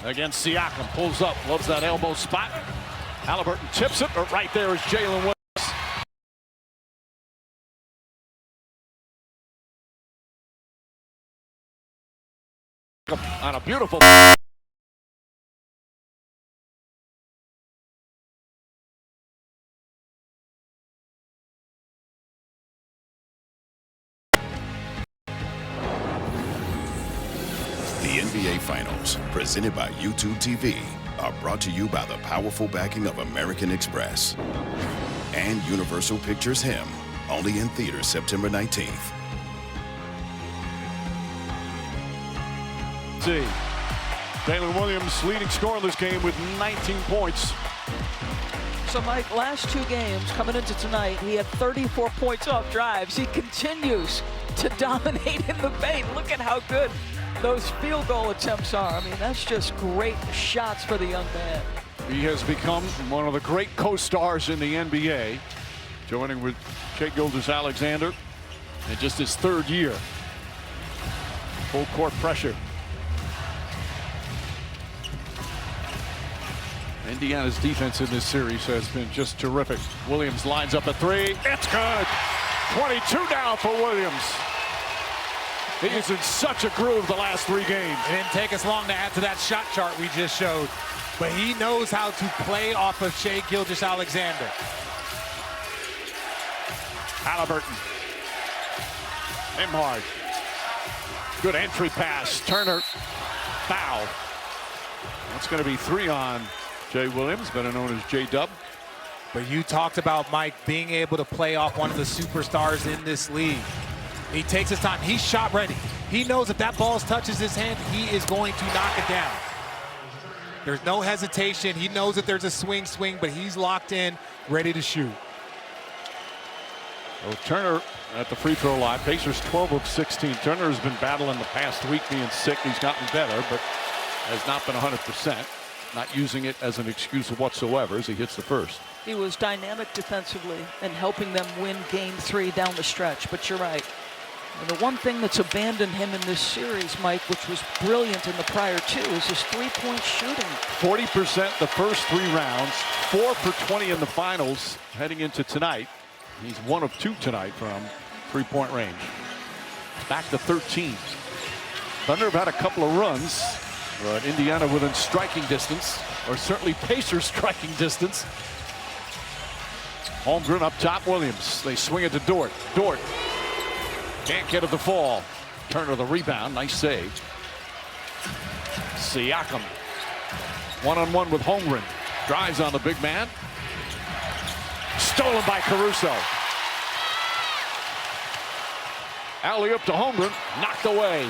against Siakam. Pulls up. Loves that elbow spot. Halliburton tips it, but right there is Jalen Williams. On a beautiful. The NBA Finals, presented by YouTube TV, are brought to you by the powerful backing of American Express and Universal Pictures Him, only in theaters September 19th. Jalen Williams leading scorer in this game with 19 points. So, Mike, last 2 games coming into tonight, he had 34 points off drives. He continues to dominate in the paint. Look at how good those field goal attempts are. I mean, that's just great shots for the young man. He has become one of the great co-stars in the NBA, joining with Shai Gilgeous-Alexander in just his 3rd year. Full court pressure. Indiana's defense in this series has been just terrific. Williams lines up a three. It's good. 22 now for Williams. He is in such a groove the last 3 games. It didn't take us long to add to that shot chart we just showed, but he knows how to play off of Shai Gilgeous-Alexander. Halliburton. Nembhard. Good entry pass. Turner, foul. That's going to be 3 on Jay Williams, better known as J-Dub. But you talked about Mike being able to play off one of the superstars in this league. He takes his time. He's shot ready. He knows if that ball touches his hand, he is going to knock it down. There's no hesitation. He knows that there's a swing, but he's locked in, ready to shoot. Well, Turner at the free throw line. Pacers 12 of 16. Turner has been battling the past week, being sick. He's gotten better, but has not been 100%. Not using it as an excuse whatsoever as he hits the first. He was dynamic defensively and helping them win game 3 down the stretch, but you're right. And the one thing that's abandoned him in this series, Mike, which was brilliant in the prior 2, is his three-point shooting. 40% the first 3 rounds, 4 for 20 in the finals heading into tonight. He's 1 of 2 tonight from three-point range. Back to 13. Thunder have had a couple of runs, but Indiana within striking distance, or certainly Pacers striking distance. Holmgren up top, Williams. They swing it to Dort. Dort can't get it to fall. Turner the rebound, nice save. Siakam, one-on-one with Holmgren. Drives on the big man. Stolen by Caruso. Alley-oop to Holmgren, knocked away.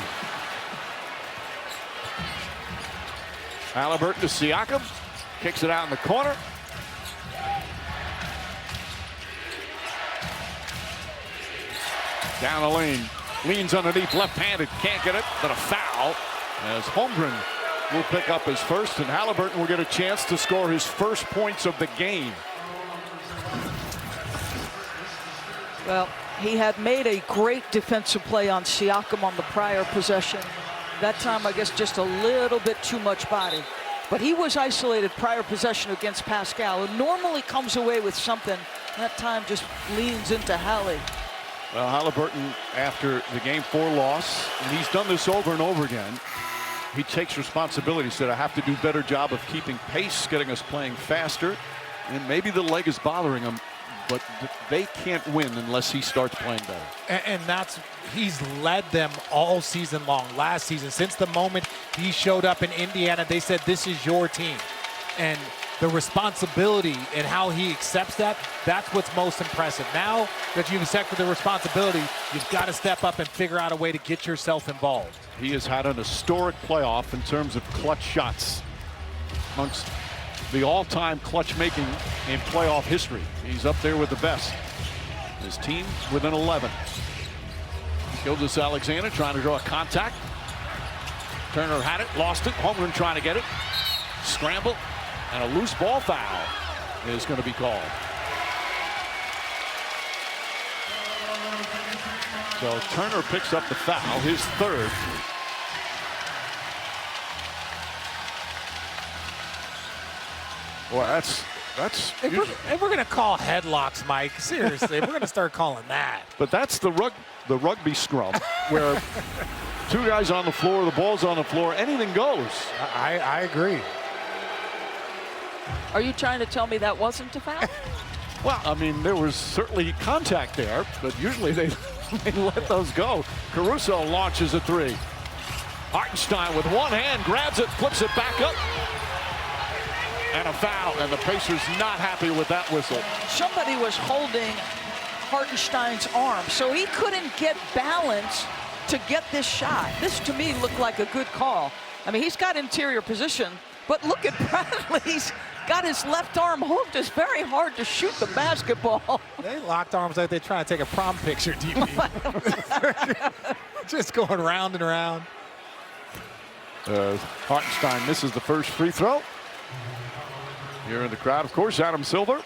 Halliburton to Siakam, kicks it out in the corner. Down the lane, leans underneath, left-handed, can't get it, but a foul as Holmgren will pick up his first, and Halliburton will get a chance to score his first points of the game. Well, he had made a great defensive play on Siakam on the prior possession. That time, I guess, just a little bit too much body. But he was isolated prior possession against Pascal, who normally comes away with something. That time just leans into Hallie. Well, Halliburton, after the Game 4 loss, and he's done this over and over again, he takes responsibility. He said, I have to do a better job of keeping pace, getting us playing faster, and maybe the leg is bothering him, but they can't win unless he starts playing better. And that's, he's led them all season long. Last season, since the moment he showed up in Indiana, they said, this is your team. And the responsibility and how he accepts that, that's what's most impressive. Now that you've accepted the responsibility, you've got to step up and figure out a way to get yourself involved. He has had an historic playoff in terms of clutch shots amongst the all-time clutch making in playoff history. He's up there with the best. His team within 11. Gilgeous Alexander trying to draw a contact. Turner had it, lost it. Holmgren trying to get it. Scramble. And a loose ball foul is going to be called. So Turner picks up the foul, his third. Boy, that's. If we're going to call headlocks, Mike, seriously, we're going to start calling that. But that's the rugby scrum, where 2 guys on the floor, the ball's on the floor, anything goes. I agree. Are you trying to tell me that wasn't a foul? Well, I mean, there was certainly contact there, but usually they let those go. Caruso launches a 3. Hartenstein with one hand grabs it, flips it back up. And a foul, and the Pacers not happy with that whistle. Somebody was holding Hartenstein's arm, so he couldn't get balance to get this shot. This, to me, looked like a good call. I mean, he's got interior position, but look at Bradley. He's got his left arm hooked. It's very hard to shoot the basketball. They locked arms like they're trying to take a prom picture, DP. Just going round and around. Hartenstein misses the first free throw. Here in the crowd, of course, Adam Silver,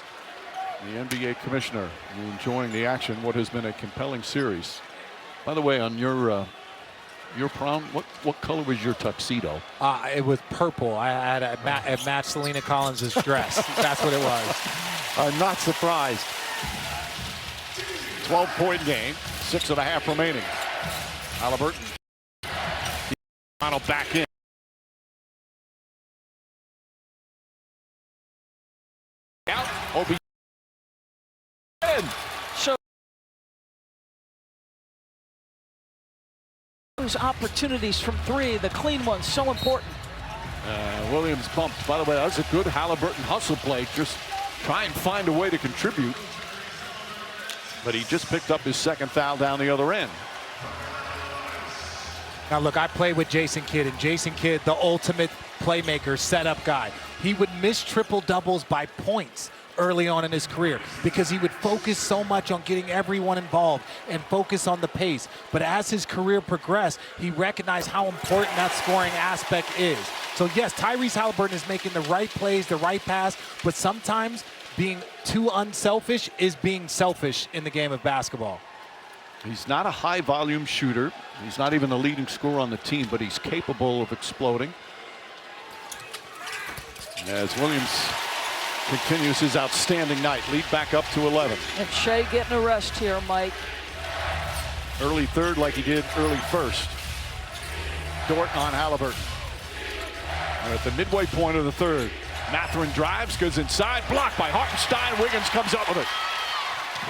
the NBA commissioner, enjoying the action. What has been a compelling series. By the way, on your prom, what color was your tuxedo? It was purple. I had it matched Selena Collins' dress. That's what it was. I'm not surprised. 12-point game, 6.5 remaining. Halliburton, final back in. Out, Obi. So Those opportunities from three, the clean ones, so important. Williams bumped. By the way, that was a good Halliburton hustle play. Just try and find a way to contribute. But he just picked up his second foul down the other end. Now look, I played with Jason Kidd, and Jason Kidd, the ultimate playmaker, setup guy. He would miss triple doubles by points early on in his career because he would focus so much on getting everyone involved and focus on the pace. But as his career progressed, he recognized how important that scoring aspect is. So yes, Tyrese Halliburton is making the right plays, the right pass, but sometimes being too unselfish is being selfish in the game of basketball. He's not a high volume shooter. He's not even the leading scorer on the team, but he's capable of exploding. As Williams continues his outstanding night, lead back up to 11. And Shea getting a rest here, Mike. Early third like he did early first. Dort on Halliburton. And at the midway point of the third, Mathurin drives, goes inside, blocked by Hartenstein. Wiggins comes up with it.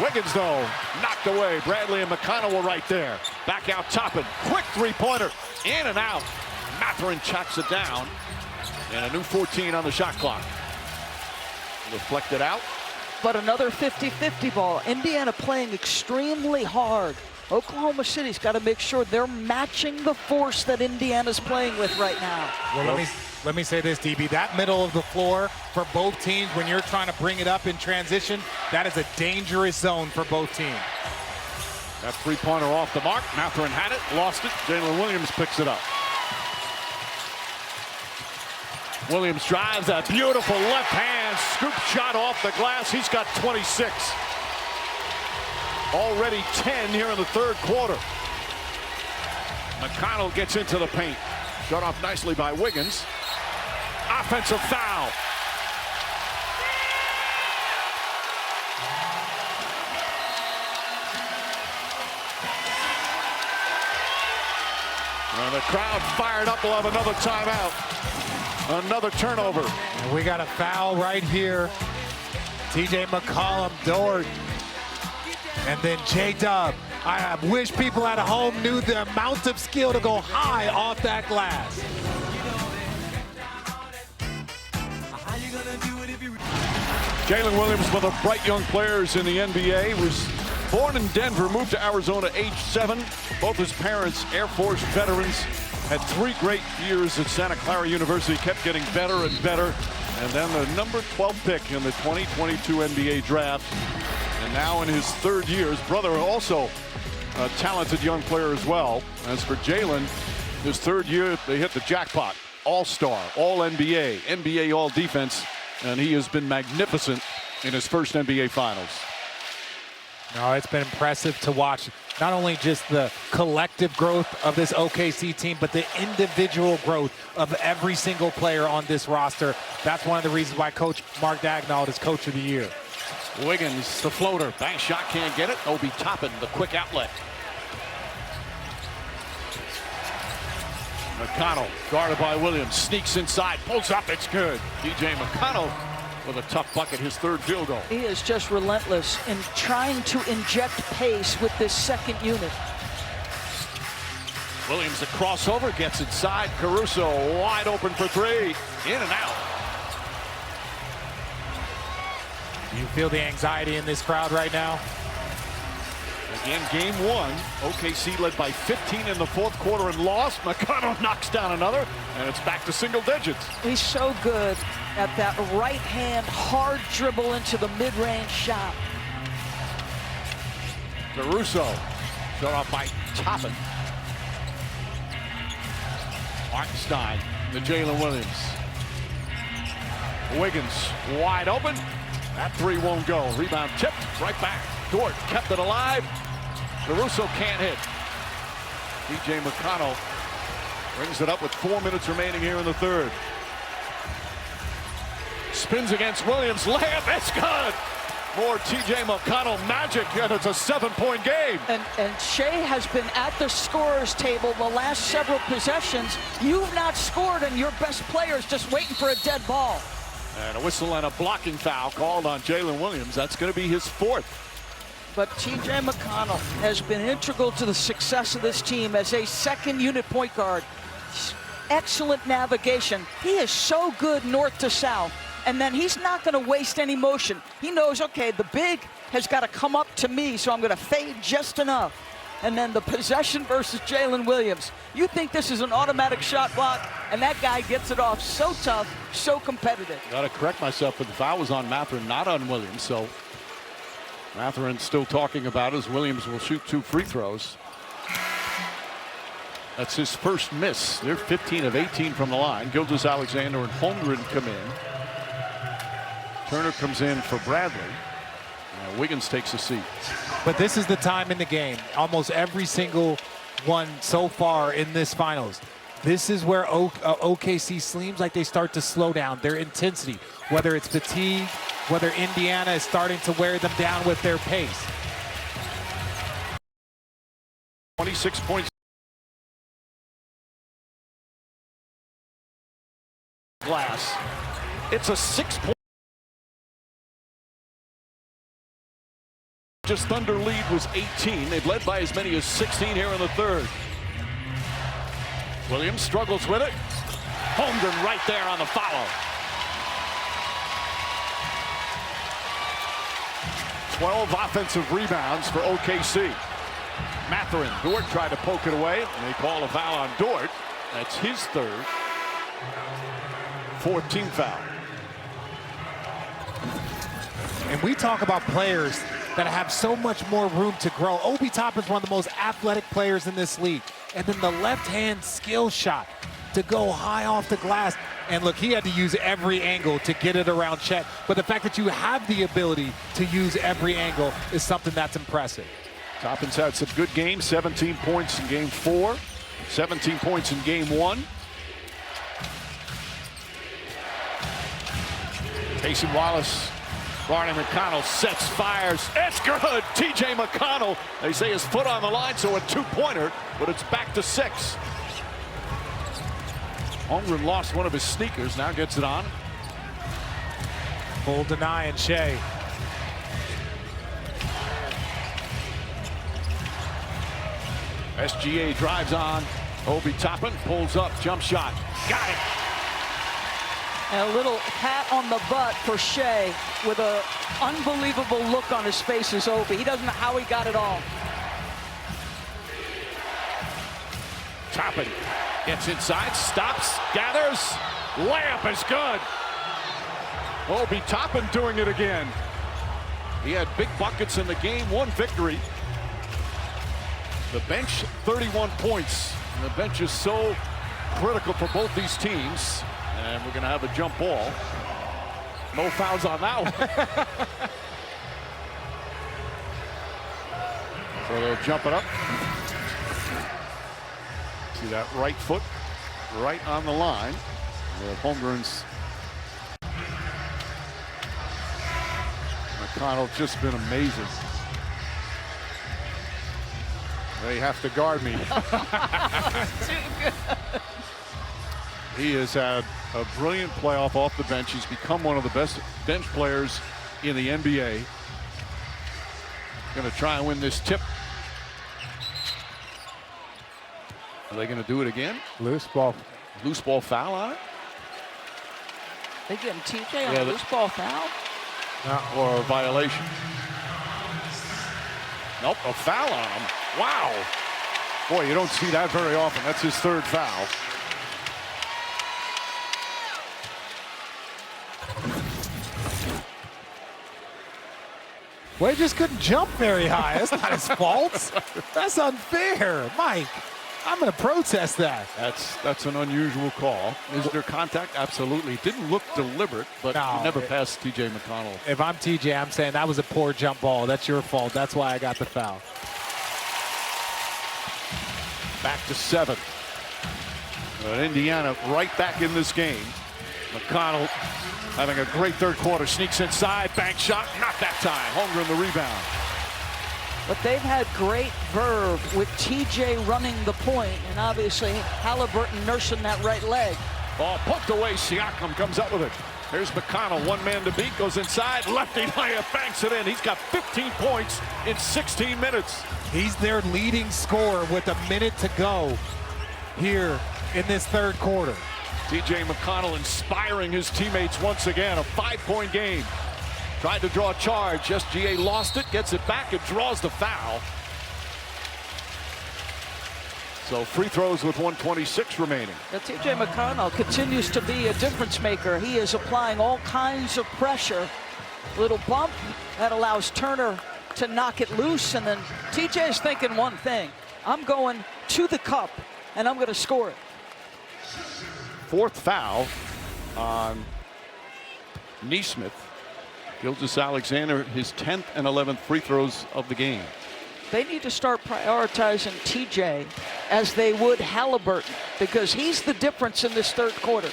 Wiggins, though, knocked away. Bradley and McConnell were right there. Back out Toppin. Quick three-pointer. In and out. Mathurin checks it down. And a new 14 on the shot clock. Reflected out. But another 50-50 ball. Indiana playing extremely hard. Oklahoma City's got to make sure they're matching the force that Indiana's playing with right now. Well, let me say this, DB. That middle of the floor for both teams, when you're trying to bring it up in transition, that is a dangerous zone for both teams. That three-pointer off the mark. Mathurin had it, lost it. Jalen Williams picks it up. Williams drives a beautiful left hand scoop shot off the glass. He's got 26. Already 10 here in the third quarter. McConnell gets into the paint. Shut off nicely by Wiggins. Offensive foul. And the crowd fired up. We'll have another timeout. Another turnover. And we got a foul right here. TJ McCollum, Dort, and then J-Dub. I wish people at home knew the amount of skill to go high off that glass. Jalen Williams, one of the bright young players in the NBA, was born in Denver, moved to Arizona age 7. Both his parents, Air Force veterans, had 3 great years at Santa Clara University, kept getting better and better. And then the number 12 pick in the 2022 NBA draft. And now in his 3rd year, his brother also a talented young player as well. As for Jalen, his 3rd year, they hit the jackpot. All-star, All-NBA, NBA All-Defense, and he has been magnificent in his first NBA Finals. No, it's been impressive to watch not only just the collective growth of this OKC team, but the individual growth of every single player on this roster. That's one of the reasons why Coach Mark Daigneault is Coach of the Year. Wiggins, the floater. Bank shot, can't get it. Obi Toppin, the quick outlet. McConnell, guarded by Williams, sneaks inside, pulls up, it's good. DJ McConnell with a tough bucket, his 3rd field goal. He is just relentless in trying to inject pace with this second unit. Williams, a crossover, gets inside. Caruso wide open for 3. In and out. You feel the anxiety in this crowd right now? Again, game 1. OKC led by 15 in the 4th quarter and lost. McConnell knocks down another, and it's back to single digits. He's so good at that right hand hard dribble into the mid-range shot. Caruso, shut off by Toppin. Hartenstein to Jalen Williams. Wiggins wide open. That 3 won't go. Rebound tipped right back. Dort kept it alive. Caruso can't hit. DJ McConnell brings it up with 4 minutes remaining here in the 3rd. Spins against Williams. Layup, it's good. More TJ McConnell magic, and it's a 7-point game. And Shea has been at the scorer's table the last several possessions. You've not scored, and your best player is just waiting for a dead ball. And a whistle and a blocking foul called on Jalen Williams. That's going to be his 4th. but TJ McConnell has been integral to the success of this team as a second unit point guard. Excellent navigation. He is so good north to south. And then he's not going to waste any motion. He knows, okay, the big has got to come up to me, so I'm going to fade just enough. And then the possession versus Jalen Williams. You think this is an automatic shot block, and that guy gets it off so tough, so competitive. Got to correct myself, but the foul was on Mathurin, not on Williams. So Mathurin still talking about as Williams will shoot 2 free throws. That's his first miss. They're 15 of 18 from the line. Gilgeous-Alexander and Holmgren come in. Turner comes in for Bradley. Wiggins takes a seat. But this is the time in the game. Almost every single one so far in this finals. This is where OKC seems like they start to slow down their intensity, whether it's fatigue, whether Indiana is starting to wear them down with their pace. 26 points. Glass. It's a 6-point. Just Thunder lead was 18. They've led by as many as 16 here in the third. Williams struggles with it. Holmgren right there on the follow. 12 offensive rebounds for OKC. Mathurin, Dort tried to poke it away, and they call a foul on Dort. That's his third. 14th foul. And we talk about players that have so much more room to grow. Obi Toppin's one of the most athletic players in this league. And then the left-hand skill shot to go high off the glass. And look, he had to use every angle to get it around Chet. But the fact that you have the ability to use every angle is something that's impressive. Toppin's had some good games, 17 points in game 4, 17 points in game 1. Mason Wallace, Barney McConnell sets, fires. It's good. TJ McConnell, they say his foot on the line, so a 2-pointer, but it's back to 6. Holmgren lost one of his sneakers, now gets it on. Full deny and Shea. SGA drives on. Obi Toppin pulls up, jump shot. Got it. And a little pat on the butt for Shea with an unbelievable look on his face as Obi. He doesn't know how he got it all. Toppin gets inside, stops, gathers. Layup is good. Obi Toppin doing it again. He had big buckets in the game 1 victory. The bench, 31 points. And the bench is so critical for both these teams. And we're going to have a jump ball. No fouls on that one. So they'll jump it up. See that right foot right on the line. Holmgren's. McConnell just been amazing. They have to guard me. He has had a brilliant playoff off the bench. He's become one of the best bench players in the NBA. Going to try and win this tip. Are they going to do it again? Loose ball. Loose ball foul on it? They getting TJ on a loose ball foul? Or a violation. Nope, a foul on him. Wow. Boy, you don't see that very often. That's his 3rd foul. Well, he just couldn't jump very high. That's not his fault. That's unfair. Mike, I'm going to protest that. That's an unusual call. Is there contact? Absolutely. Didn't look deliberate, but No, you never passed TJ McConnell. If I'm TJ, I'm saying that was a poor jump ball. That's your fault. That's why I got the foul. Back to 7. Indiana right back in this game. McConnell having a great 3rd quarter. Sneaks inside, bank shot, not that time. Holmgren the rebound. But they've had great verve with TJ running the point, and obviously Halliburton nursing that right leg. Ball poked away. Siakam comes up with it. Here's McConnell, one man to beat, goes inside, lefty layup, banks it in. He's got 15 points in 16 minutes. He's their leading scorer with a minute to go here in this third quarter. TJ McConnell inspiring his teammates once again. A 5-point game. Tried to draw a charge. SGA lost it, gets it back, and draws the foul. So free throws with 1:26 remaining. Now, TJ McConnell continues to be a difference maker. He is applying all kinds of pressure. Little bump that allows Turner to knock it loose, and then TJ is thinking one thing: I'm going to the cup and I'm going to score it. Fourth foul on Nesmith. Gilgeous-Alexander, his 10th and 11th free throws of the game. They need to start prioritizing TJ as they would Halliburton, because he's the difference in this third quarter.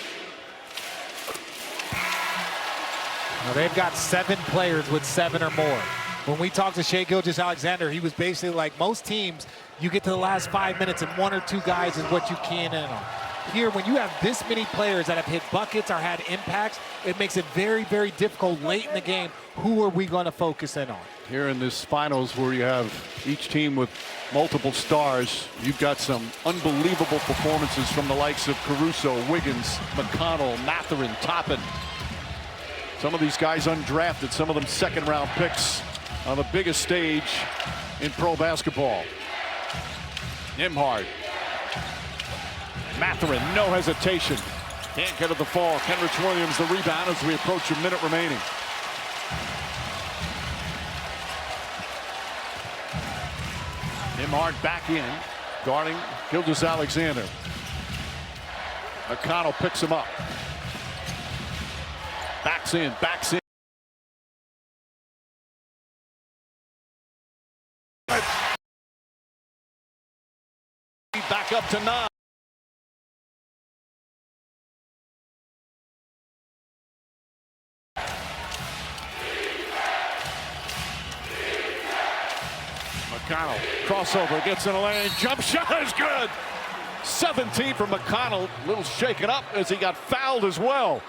Now they've got 7 players with 7 or more. When we talked to Shai Gilgeous-Alexander, he was basically like, most teams, you get to the last 5 minutes and 1 or 2 guys is what you can in on. Here, when you have this many players that have hit buckets or had impacts, it makes it very, very difficult late in the game. Who are we going to focus in on? Here in this finals where you have each team with multiple stars, you've got some unbelievable performances from the likes of Caruso, Wiggins, McConnell, Mathurin, Toppin. Some of these guys undrafted, some of them second-round picks on the biggest stage in pro basketball. Nembhard. Mathurin, no hesitation. Can't get to the fall. Kenrich Williams the rebound as we approach a minute remaining. Nembhard back in, guarding Gilgeous-Alexander. McConnell picks him up. Backs in, backs in. Back up to 9. McConnell, crossover, gets in the lane, jump shot is good. 17 for McConnell, a little shaken up as he got fouled as well.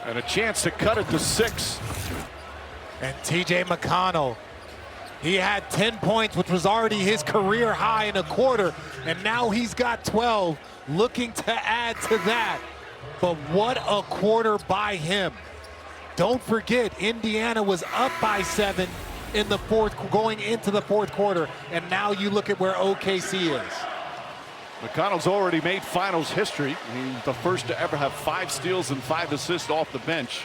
And a chance to cut it to 6. And TJ McConnell, he had 10 points, which was already his career high in a quarter, and now he's got 12, looking to add to that. But what a quarter by him. Don't forget, Indiana was up by 7 in the fourth, going into the fourth quarter, and now you look at where OKC is. McConnell's already made finals history. He's the first to ever have 5 steals and 5 assists off the bench.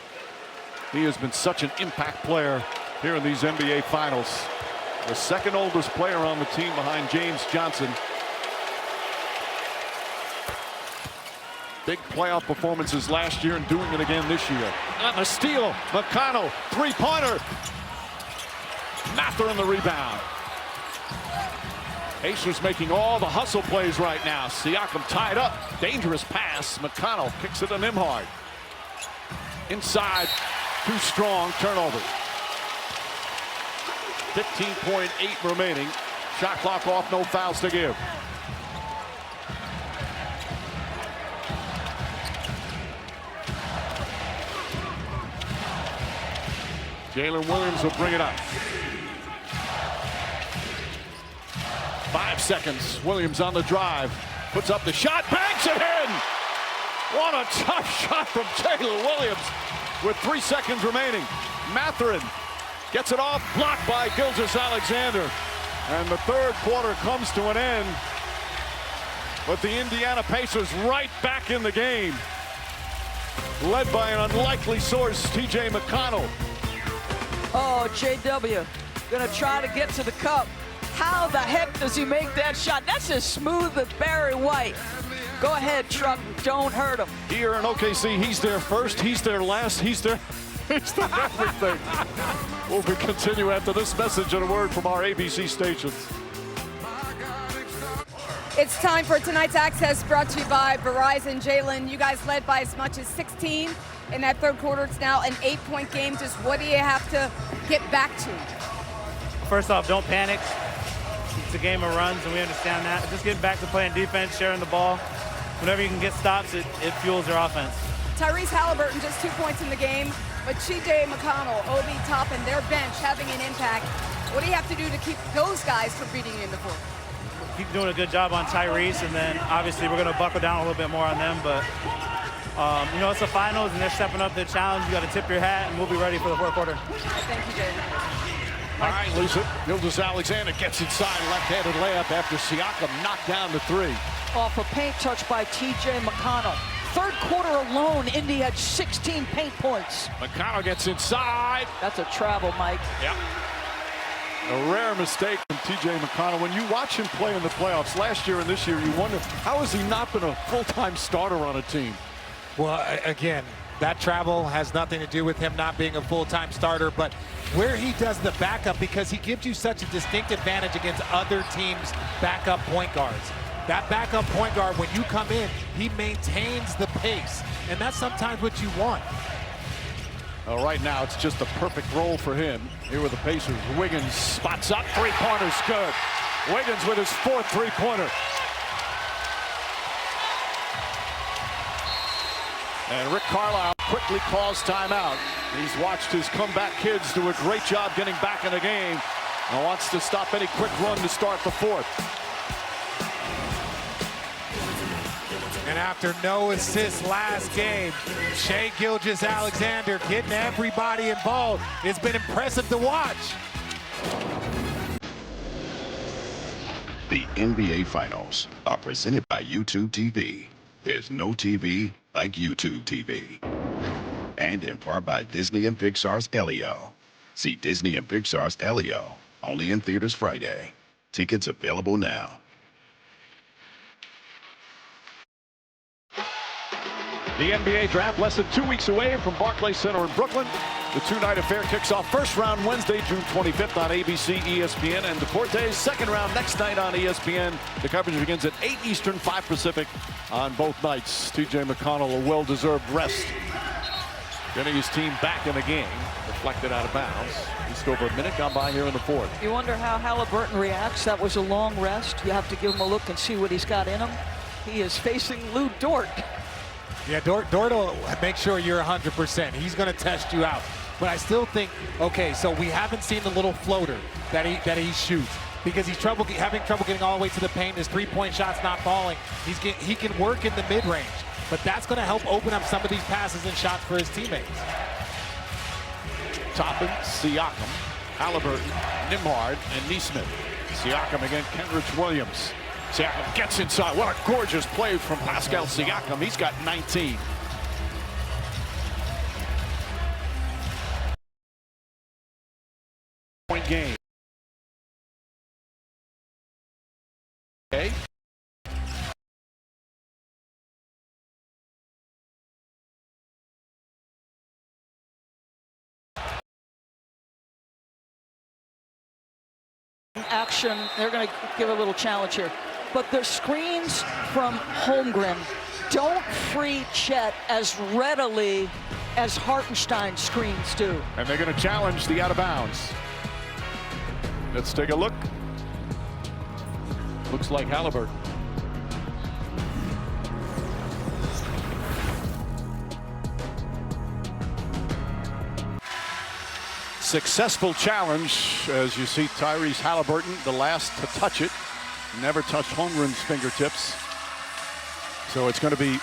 He has been such an impact player here in these NBA finals. The second oldest player on the team behind James Johnson. Big playoff performances last year and doing it again this year. On the steal, McConnell, three-pointer. Mathurin the rebound. Pacers making all the hustle plays right now. Siakam tied up, dangerous pass. McConnell kicks it to Nembhard. Inside, too strong, turnover. 15.8 remaining. Shot clock off, no fouls to give. Jalen Williams will bring it up. 5 seconds. Williams on the drive. Puts up the shot. Banks it in! What a tough shot from Jalen Williams with 3 seconds remaining. Mathurin gets it off. Blocked by Gilgeous-Alexander. And the third quarter comes to an end with the Indiana Pacers right back in the game. Led by an unlikely source, TJ McConnell. Oh, JW, gonna try to get to the cup. How the heck does he make that shot? That's as smooth as Barry White. Go ahead, Truck, don't hurt him. Here in OKC, he's there first, he's there last, he's there everything. We'll continue after this message and a word from our ABC stations. It's time for tonight's Access, brought to you by Verizon. Jalen, you guys led by as much as 16 in that third quarter. It's now an 8-point game. Just what do you have to get back to? First off, don't panic. It's a game of runs, and we understand that. Just getting back to playing defense, sharing the ball, whenever you can get stops, it fuels your offense. Tyrese Halliburton just 2 points in the game, but T.J. McConnell, Obi Toppin, their bench having an impact. What do you have to do to keep those guys from beating you in the fourth? Keep doing a good job on Tyrese, and then obviously we're going to buckle down a little bit more on them. But you know, it's the finals, and they're stepping up to the challenge. You got to tip your hat, and we'll be ready for the fourth quarter. Thank you, Jay. All right, Lisa. Gilgeous-Alexander gets inside, left-handed layup after Siakam knocked down the three. Off a paint touch by T.J. McConnell. Third quarter alone, Indy had 16 paint points. McConnell gets inside. That's a travel, Mike. Yeah. A rare mistake from T.J. McConnell. When you watch him play in the playoffs last year and this year, you wonder, how has he not been a full-time starter on a team? Well, again, that travel has nothing to do with him not being a full-time starter, but where he does the backup, because he gives you such a distinct advantage against other teams' backup point guards. That backup point guard, when you come in, he maintains the pace, and that's sometimes what you want. Well, right now, it's just a perfect role for him. Here with the Pacers, Wiggins spots up, three-pointer's good. Wiggins with his fourth three-pointer. And Rick Carlisle quickly calls timeout. He's watched his comeback kids do a great job getting back in the game and wants to stop any quick run to start the fourth. And after no assists last game, Shai Gilgeous-Alexander getting everybody involved. It's been impressive to watch. The NBA Finals are presented by YouTube TV. There's no TV like YouTube TV. And in part by Disney and Pixar's Elio. See Disney and Pixar's Elio only in theaters Friday. Tickets available now. The NBA draft less than 2 weeks away from Barclays Center in Brooklyn. The two-night affair kicks off first round Wednesday, June 25th on ABC, ESPN, and Deportes. Second round next night on ESPN. The coverage begins at 8 Eastern, 5 Pacific on both nights. T.J. McConnell, a well-deserved rest. Getting his team back in the game. Deflected out of bounds. Just over a minute gone by here in the fourth. You wonder how Halliburton reacts. That was a long rest. You have to give him a look and see what he's got in him. He is facing Lou Dort. Yeah, Dort will make sure you're 100%. He's going to test you out. But I still think, okay, so we haven't seen the little floater that he shoots because he's having trouble getting all the way to the paint. His three-point shot's not falling. He can work in the mid-range, but that's going to help open up some of these passes and shots for his teammates. Toppin, Siakam, Halliburton, Nembhard, and Nesmith. Siakam against Kenrich Williams. Siakam gets inside. What a gorgeous play from Pascal Siakam. He's got 19. Point game. Okay. Action, they're going to give a little challenge here. But the screens from Holmgren don't free Chet as readily as Hartenstein screens do. And they're going to challenge the out of bounds. Let's take a look. Looks like Halliburton. Successful challenge, as you see Tyrese Halliburton, the last to touch it. Never touched Holmgren's fingertips. So it's going to be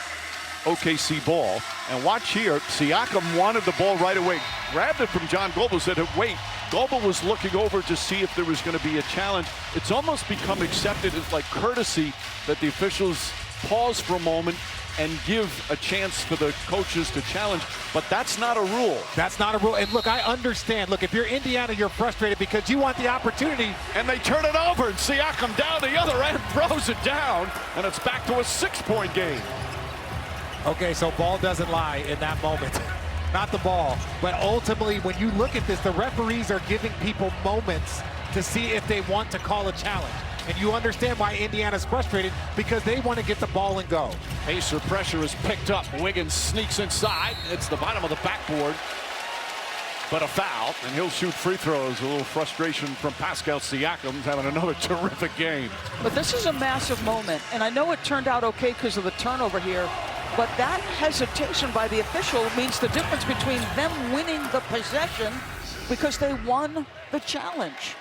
OKC ball. And watch here, Siakam wanted the ball right away. Grabbed it from John Goebel, said, wait. Goebel was looking over to see if there was going to be a challenge. It's almost become accepted as like courtesy that the officials pause for a moment and give a chance for the coaches to challenge, but that's not a rule. That's not a rule. And look, I understand. Look, if you're Indiana, you're frustrated because you want the opportunity. And they turn it over, and Siakam down the other end, throws it down, and it's back to a 6-point game. Okay, so ball doesn't lie in that moment. Not the ball. But ultimately, when you look at this, the referees are giving people moments to see if they want to call a challenge. And you understand why Indiana's frustrated, because they want to get the ball and go. Pacer pressure is picked up. Wiggins sneaks inside. It's the bottom of the backboard. but a foul, and he'll shoot free throws. A little frustration from Pascal Siakam, having another terrific game. But this is a massive moment, and I know it turned out okay because of the turnover here, but that hesitation by the official means the difference between them winning the possession because they won the challenge.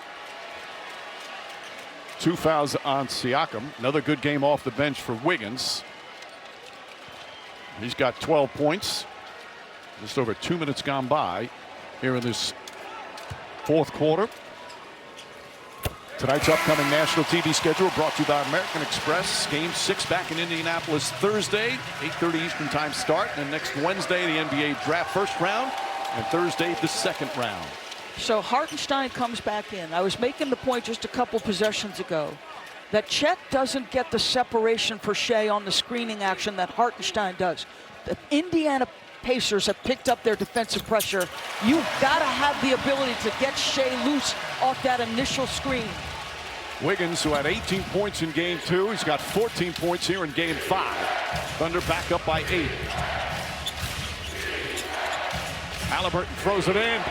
2 fouls on Siakam. Another good game off the bench for Wiggins. He's got 12 points. Just over 2 minutes gone by here in this fourth quarter. Tonight's upcoming national TV schedule brought to you by American Express. Game 6 back in Indianapolis Thursday, 8:30 Eastern Time start. And next Wednesday, the NBA draft first round, and Thursday, the second round. So Hartenstein comes back in. I was making the point just a couple possessions ago that Chet doesn't get the separation for Shea on the screening action that Hartenstein does. The Indiana Pacers have picked up their defensive pressure. You've got to have the ability to get Shea loose off that initial screen. Wiggins, who had 18 points in game 2, he's got 14 points here in game 5. Thunder back up by 8. Halliburton throws it in,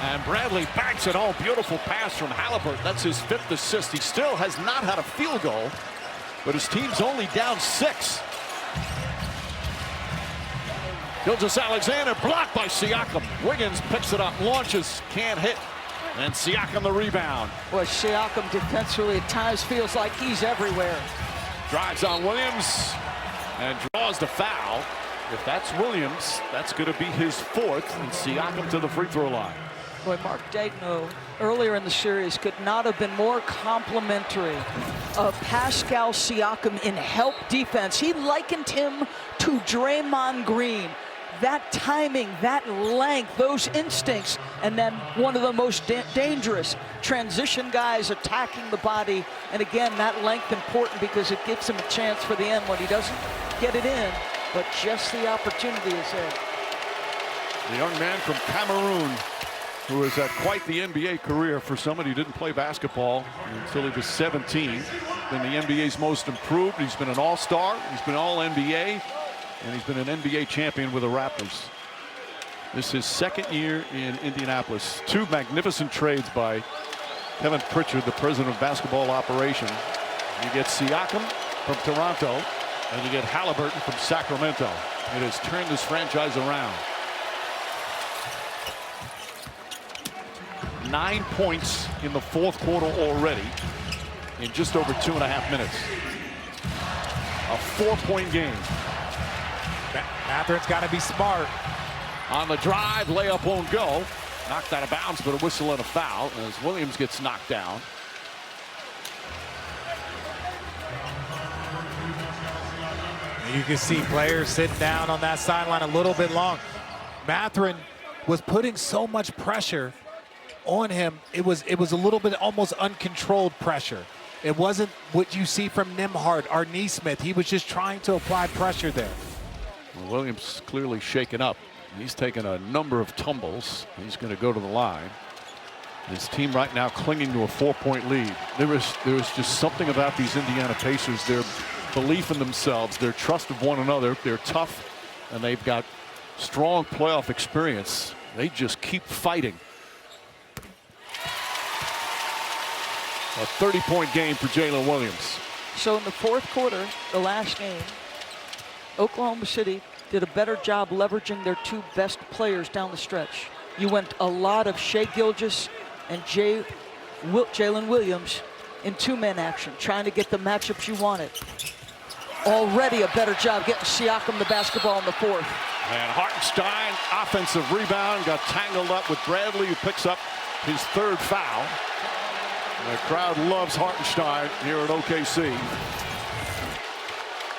and Bradley banks it home. Beautiful pass from Halliburton. That's his 5th assist. He still has not had a field goal, but his team's only down 6. Gilgeous-Alexander blocked by Siakam. Wiggins picks it up, launches, can't hit, and Siakam the rebound. Boy, Siakam defensively at times feels like he's everywhere. Drives on Williams and draws the foul. If that's Williams, that's going to be his 4th, and Siakam to the free throw line. Boy, Mark Daigneault earlier in the series could not have been more complimentary of Pascal Siakam in help defense. He likened him to Draymond Green. That timing, that length, those instincts, and then one of the most dangerous transition guys attacking the body. And again, that length important because it gives him a chance for the end when he doesn't get it in, but just the opportunity is there. The young man from Cameroon, who has had quite the NBA career for somebody who didn't play basketball until he was 17. Been the NBA's most improved. He's been an all-star. He's been all-NBA. And he's been an NBA champion with the Raptors. This is his 2nd year in Indianapolis. 2 magnificent trades by Kevin Pritchard, the president of basketball operations. You get Siakam from Toronto, and you get Halliburton from Sacramento. It has turned this franchise around. 9 points in the 4th quarter already in just over 2.5 minutes. A 4-point game. Mathurin's got to be smart. On the drive, layup won't go. Knocked out of bounds, but a whistle and a foul as Williams gets knocked down. You can see players sitting down on that sideline a little bit long. Mathurin was putting so much pressure on him. It was a little bit almost uncontrolled pressure. It wasn't what you see from Nembhard or Nesmith. He was just trying to apply pressure there. Well, Williams clearly shaken up. He's taken a number of tumbles. He's going to go to the line. His team right now clinging to a 4-point lead. There was just something about these Indiana Pacers, their belief in themselves, their trust of one another. They're tough, and they've got strong playoff experience. They just keep fighting. A 30-point game for Jalen Williams. So in the 4th quarter, the last game, Oklahoma City did a better job leveraging their 2 best players down the stretch. You went a lot of Shai Gilgeous and Jalen Williams in 2-man action, trying to get the matchups you wanted. Already a better job getting Siakam the basketball in the 4th. And Hartenstein, offensive rebound, got tangled up with Bradley, who picks up his 3rd foul. The crowd loves Hartenstein here at OKC.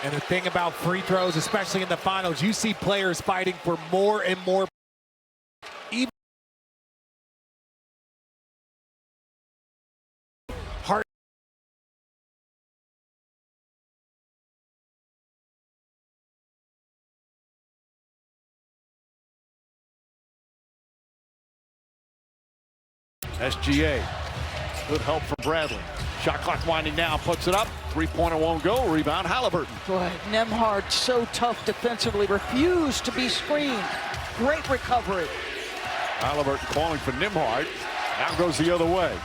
And the thing about free throws, especially in the finals, you see players fighting for more and more. Even SGA, good help from Bradley. Shot clock winding down, puts it up. 3-pointer won't go. Rebound, Halliburton. Boy, Nembhard so tough defensively, refused to be screened. Great recovery. Halliburton calling for Nembhard. Now goes the other way.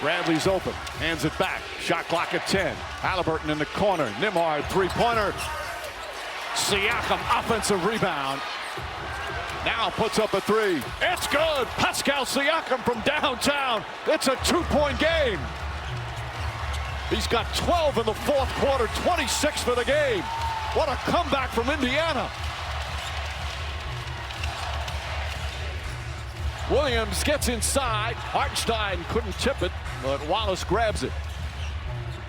Bradley's open, hands it back. Shot clock at 10. Halliburton in the corner. Nembhard, three-pointer. Siakam, offensive rebound. Now puts up a three. It's good. Pascal Siakam from downtown. It's a two-point game. He's got 12 in the fourth quarter, 26 for the game. What a comeback from Indiana. Williams gets inside. Hartenstein couldn't tip it, but Wallace grabs it.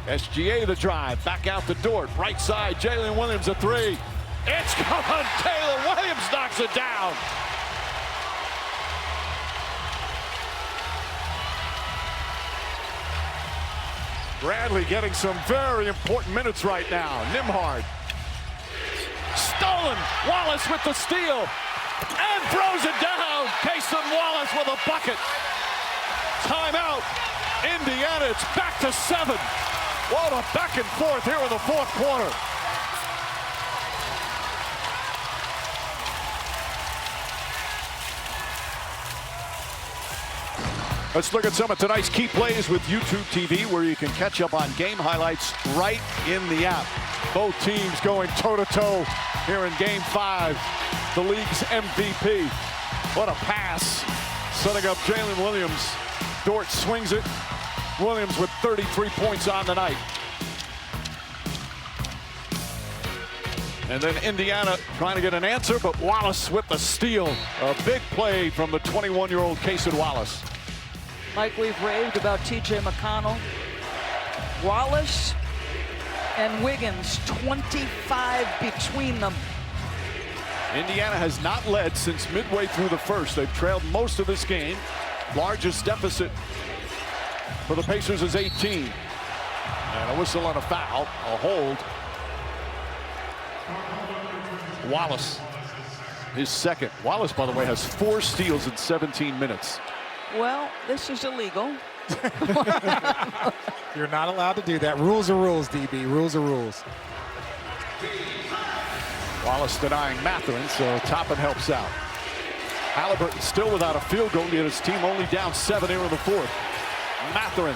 SGA the drive, back out to Dort. Right side, Jalen Williams a three. It's gone. Taylor Williams knocks it down. Bradley getting some very important minutes right now. Nembhard. Stolen. Wallace with the steal. And throws it down. Cason Wallace with a bucket. Timeout. Indiana, it's back to 7. What a back and forth here in the fourth quarter. Let's look at some of tonight's key plays with YouTube TV, where you can catch up on game highlights right in the app. Both teams going toe-to-toe here in Game 5. The league's MVP. What a pass. Setting up Jalen Williams. Dort swings it. Williams with 33 points on the night. And then Indiana trying to get an answer, but Wallace with the steal. A big play from the 21-year-old Cason Wallace. Mike, we've raved about T.J. McConnell. Wallace and Wiggins, 25 between them. Indiana has not led since midway through the first. They've trailed most of this game. Largest deficit for the Pacers is 18. And a whistle on a foul, a hold. Wallace, his second. Wallace, by the way, has 4 steals in 17 minutes. Well, this is illegal. You're not allowed to do that. Rules are rules, DB. Rules are rules. Wallace denying Mathurin, so Toppin helps out. Halliburton still without a field goal, yet his team only down 7 here in the fourth. Mathurin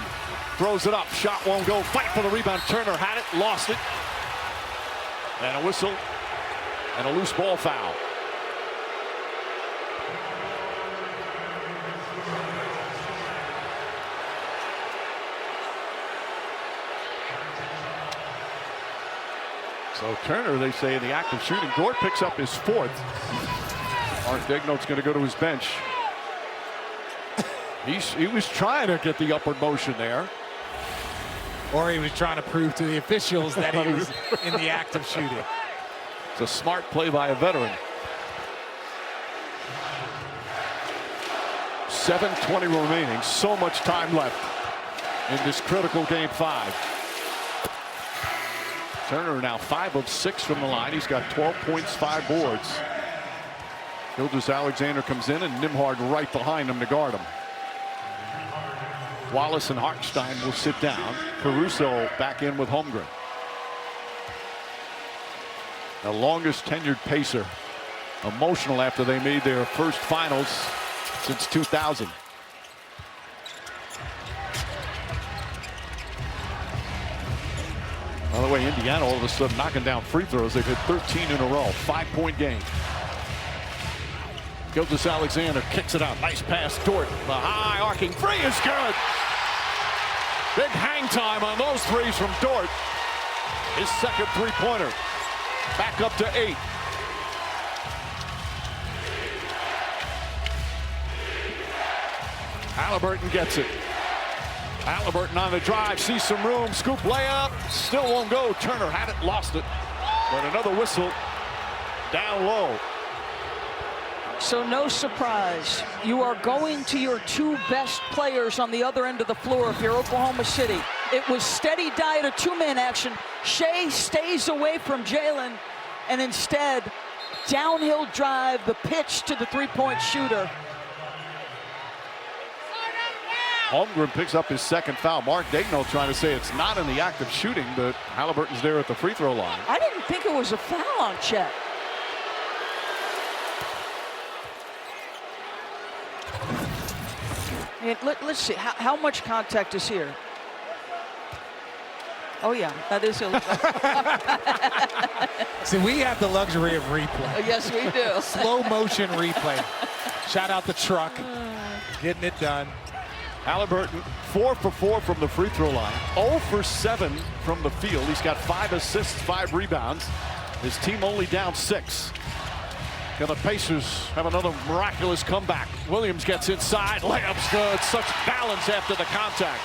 throws it up. Shot won't go. Fight for the rebound. Turner had it, lost it. And a whistle and a loose ball foul. So Turner, they say, in the act of shooting. Dort picks up his 4th. Mark Daigneault's going to go to his bench. He was trying to get the upward motion there. Or he was trying to prove to the officials that he was in the act of shooting. It's a smart play by a veteran. 7:20 remaining. So much time left in this critical Game 5. Turner now 5 of 6 from the line. He's got 12 points, 5 boards. Gilgeous-Alexander comes in, and Nembhard right behind him to guard him. Wallace and Hartenstein will sit down. Caruso back in with Holmgren. The longest tenured Pacer. Emotional after they made their first finals since 2000. By the way, Indiana all of a sudden knocking down free throws. They've hit 13 in a row. 5-point game. Gilgeous-Alexander kicks it out. Nice pass. Dort. The high arcing three is good. Big hang time on those threes from Dort. His second three-pointer. Back up to 8. Halliburton gets it. Halliburton on the drive, sees some room, scoop layup, still won't go. Turner had it, lost it. But another whistle down low. So no surprise, you are going to your 2 best players on the other end of the floor if you're Oklahoma City. It was steady diet of 2-man action. Shea stays away from Jalen, and instead, downhill drive, the pitch to the 3-point shooter. Holmgren picks up his second foul. Mark Daigneault trying to say it's not in the act of shooting, but Halliburton's there at the free throw line. I didn't think it was a foul on Chet. Let's see, how much contact is here? Oh, yeah, that is illegal. See, we have the luxury of replay. Yes, we do. Slow motion replay. Shout out the truck, getting it done. Halliburton 4 for 4 from the free throw line, 0 for 7 from the field. He's got 5 assists, 5 rebounds. His team only down 6. Can the Pacers have another miraculous comeback? Williams gets inside, layup's good. Such balance after the contact.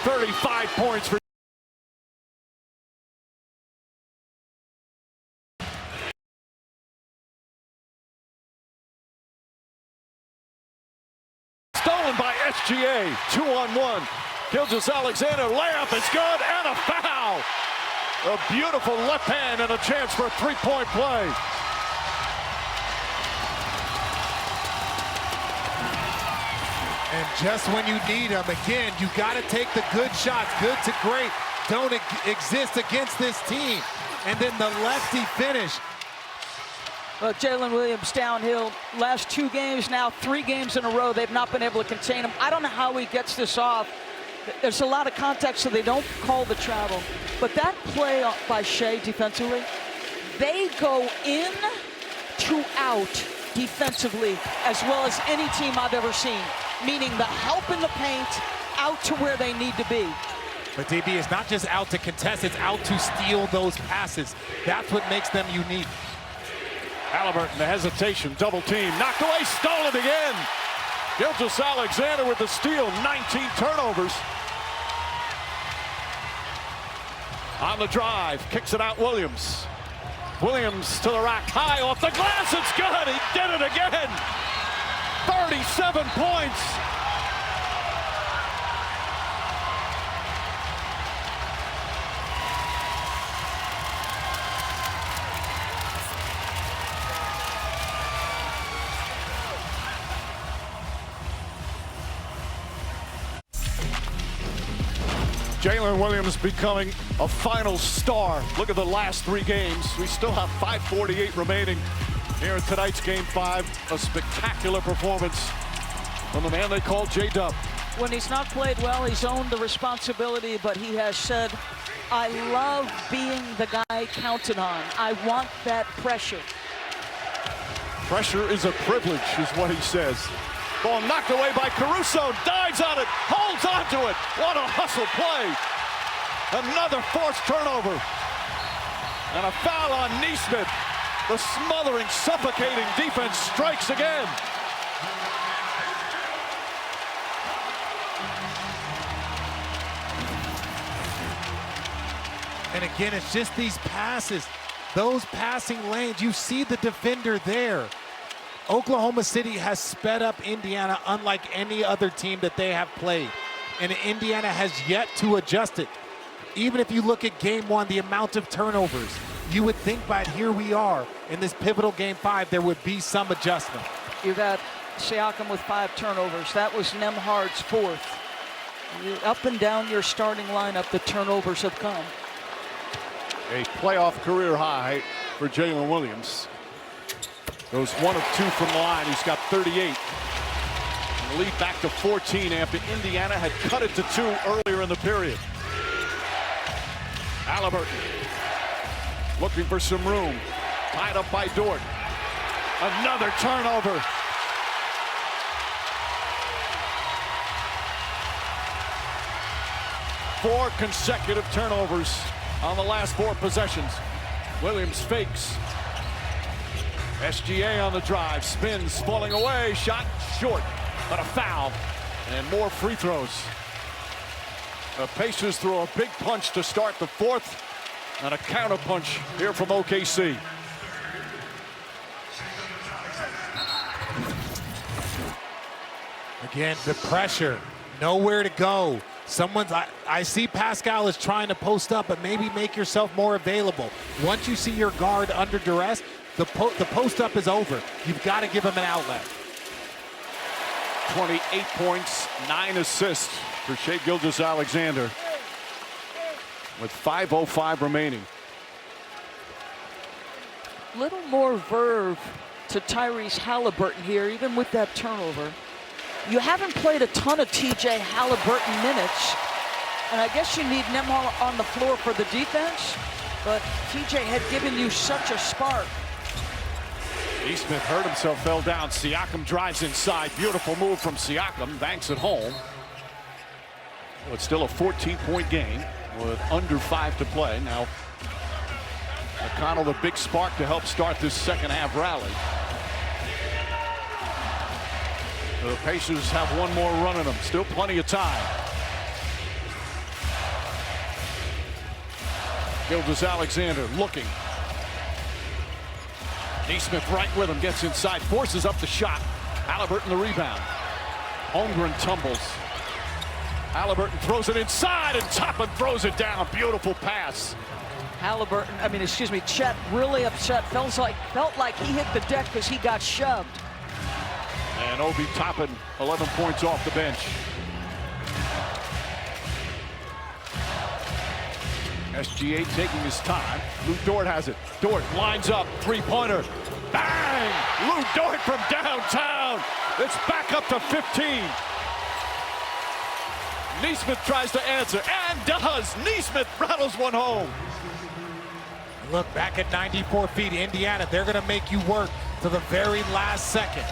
35 points for stolen by SGA. 2-on-1. Gilgeous-Alexander layup is good and a foul. A beautiful left hand and a chance for a three-point play. And just when you need them, again, you got to take the good shots. Good to great don't exist against this team. And then the lefty finish. Well, Jalen Williams downhill. Last 2 games now, 3 games in a row, they've not been able to contain him. I don't know how he gets this off. There's a lot of contact, so they don't call the travel. But that play by Shea defensively, they go in to out defensively as well as any team I've ever seen. Meaning the help in the paint, out to where they need to be. But DB is not just out to contest, it's out to steal those passes. That's what makes them unique. Halliburton, the hesitation, double team, knocked away, stolen again. Gilgeous-Alexander with the steal, 19 turnovers. On the drive, kicks it out Williams. Williams to the rack, high off the glass, it's good, he did it again. 37 points. Jalen Williams becoming a final star. Look at the last 3 games. We still have 5:48 remaining here in tonight's Game 5. A spectacular performance from the man they call J-Dub. When he's not played well, he's owned the responsibility, but he has said, I love being the guy counted on. I want that pressure. Pressure is a privilege, is what he says. Ball knocked away by Caruso, dives on it, holds onto it. What a hustle play. Another forced turnover. And a foul on Nesmith. The smothering, suffocating defense strikes again. And again, it's just these passes, those passing lanes. You see the defender there. Oklahoma City has sped up Indiana unlike any other team that they have played. And Indiana has yet to adjust it. Even if you look at Game 1, the amount of turnovers, you would think by here we are in this pivotal Game 5, there would be some adjustment. You got Siakam with 5 turnovers. That was Nembhard's 4th. Up and down your starting lineup, the turnovers have come. A playoff career high for Jalen Williams. Goes 1 of 2 from the line. He's got 38. And the lead back to 14 after Indiana had cut it to 2 earlier in the period. Halliburton looking for some room. Tied up by Dort. Another turnover. Four consecutive turnovers on the last 4 possessions. Williams fakes. SGA on the drive, spins, falling away, shot short, but a foul, and more free throws. The Pacers throw a big punch to start the 4th, and a counter punch here from OKC. Again, the pressure, nowhere to go. I see Pascal is trying to post up, but maybe make yourself more available. Once you see your guard under duress, the post up is over. You've got to give him an outlet. 28 points, 9 assists for Shai Gilgeous-Alexander with 5:05 remaining. Little more verve to Tyrese Halliburton here, even with that turnover. You haven't played a ton of TJ Halliburton minutes, and I guess you need Nembhard on the floor for the defense, but TJ had given you such a spark. Nesmith hurt himself, fell down. Siakam drives inside. Beautiful move from Siakam. Banks it home. Well, it's still a 14-point game with under 5 to play. Now, McConnell, the big spark to help start this second half rally. The Pacers have one more run in them. Still plenty of time. Gilgeous-Alexander looking. Nesmith right with him, gets inside, forces up the shot. Halliburton the rebound. Holmgren tumbles. Halliburton throws it inside, and Toppin throws it down. Beautiful pass. Chet really upset. Felt like he hit the deck because he got shoved. And Obi Toppin, 11 points off the bench. SGA taking his time. Lou Dort has it. Dort lines up, three-pointer. Bang! Lou Dort from downtown. It's back up to 15. Nesmith tries to answer, and does. Nesmith rattles one home. Look, back at 94 feet, Indiana, they're going to make you work to the very last second.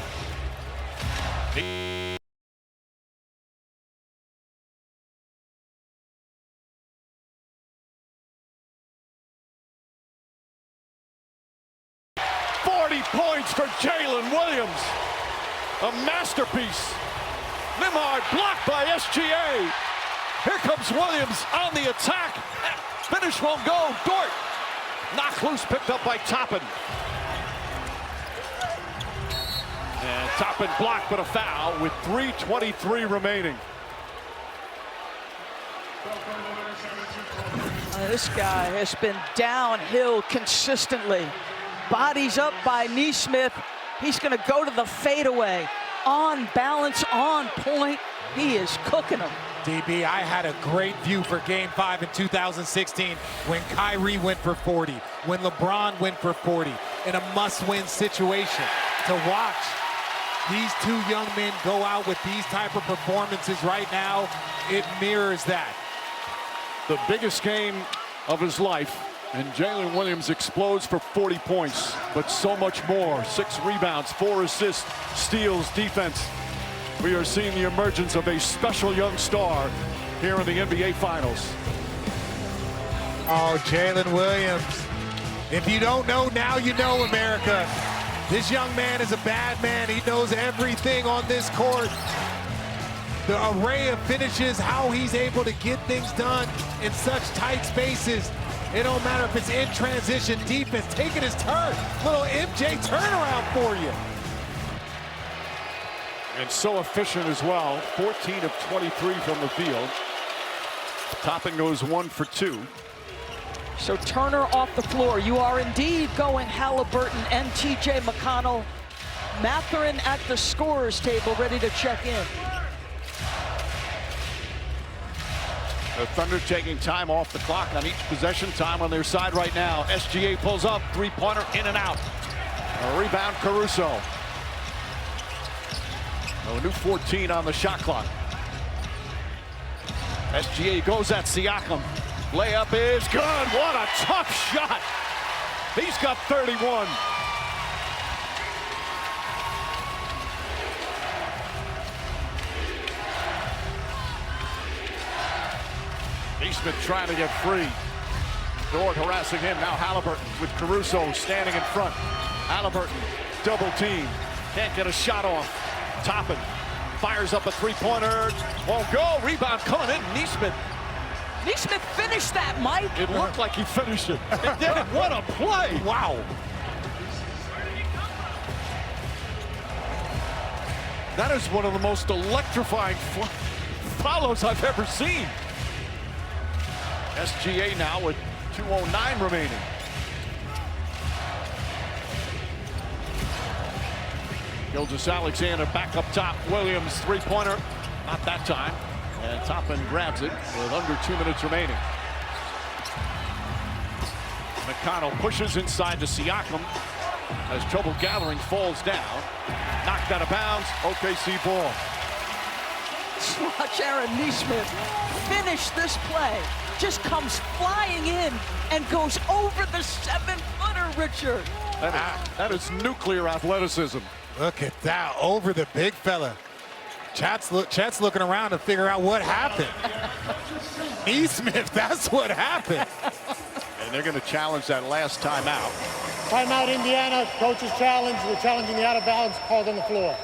Points for Jalen Williams. A masterpiece. Nembhard blocked by SGA. Here comes Williams on the attack. Finish won't go. Dort knocked loose, picked up by Toppin. And Toppin blocked, but a foul with 3:23 remaining. This guy has been downhill consistently. Bodies up by Nesmith. He's going to go to the fadeaway. On balance, on point. He is cooking them. DB, I had a great view for Game 5 in 2016 when Kyrie went for 40, when LeBron went for 40, in a must-win situation. To watch these two young men go out with these type of performances right now, it mirrors that. The biggest game of his life. And Jalen Williams explodes for 40 points, but so much more. 6 rebounds, 4 assists, steals, defense. We are seeing the emergence of a special young star here in the NBA Finals. Oh, Jalen Williams. If you don't know, now you know, America. This young man is a bad man. He knows everything on this court. The array of finishes, how he's able to get things done in such tight spaces. It don't matter if it's in transition, defense, taking his turn. Little MJ turnaround for you. And so efficient as well. 14 of 23 from the field. Toppin goes 1 for 2. So Turner off the floor. You are indeed going Halliburton and TJ McConnell. Mathurin at the scorer's table, ready to check in. The Thunder taking time off the clock on each possession. Time on their side right now. SGA pulls up, three-pointer in and out. A rebound, Caruso. A new 14 on the shot clock. SGA goes at Siakam. Layup is good. What a tough shot. He's got 31. Nesmith trying to get free. Dort harassing him. Now Halliburton with Caruso standing in front. Halliburton double team. Can't get a shot off. Toppin fires up a three-pointer. Won't go. Rebound coming in. Nesmith. Nesmith finished that, Mike. It looked like he finished it. It did. What a play. Wow. That is one of the most electrifying follows I've ever seen. SGA now with 2:09 remaining. Gilgeous-Alexander back up top. Williams three-pointer. Not that time. And Toppin grabs it with under 2 minutes remaining. McConnell pushes inside to Siakam. Has trouble gathering, falls down. Knocked out of bounds. OKC ball. Just watch Aaron Nesmith finish this play. Just comes flying in and goes over the 7-footer, Richard. That is nuclear athleticism. Look at that, over the big fella. Chat's looking around to figure out what happened. Nesmith, that's what happened. And they're going to challenge that last timeout. Timeout, Indiana. Coach's challenge. We're challenging the out-of-bounds called on the floor.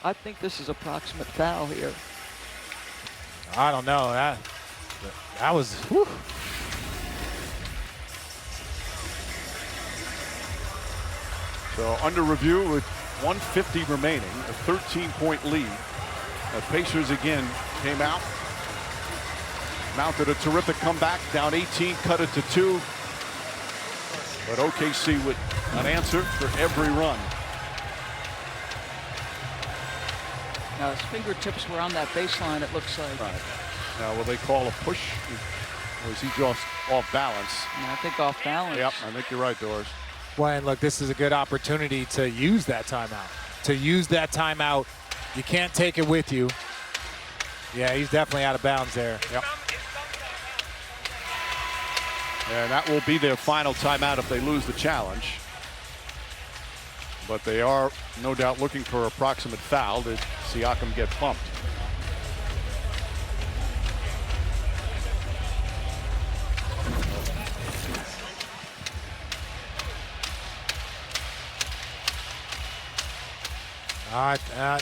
I think this is approximate foul here. I don't know. That was, whew. So under review with 150 remaining, a 13-point lead. The Pacers again came out, mounted a terrific comeback, down 18, cut it to 2. But OKC with an answer for every run. Now his fingertips were on that baseline, it looks like. Right. Now will they call a push, or is he just off balance? No, I think off balance. Yep, I think you're right, Doris. Well, and look, this is a good opportunity to use that timeout. You can't take it with you. Yeah, he's definitely out of bounds there. Yep. And that will be their final timeout if they lose the challenge. But they are no doubt looking for approximate foul. Did Siakam get bumped?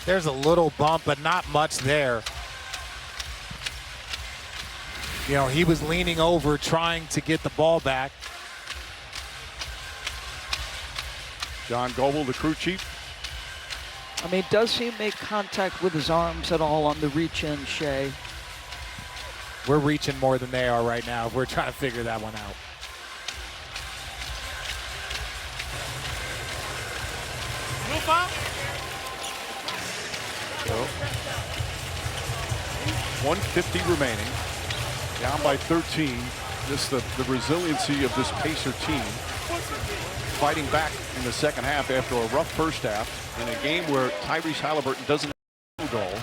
There's a little bump, but not much there. You know, he was leaning over trying to get the ball back. John Goble, the crew chief. I mean, does he make contact with his arms at all on the reach-in, Shea? We're reaching more than they are right now. We're trying to figure that one out. So, 150 remaining, down by 13. Just the resiliency of this Pacer team, fighting back in the second half after a rough first half in a game where Tyrese Haliburton doesn't have a goal.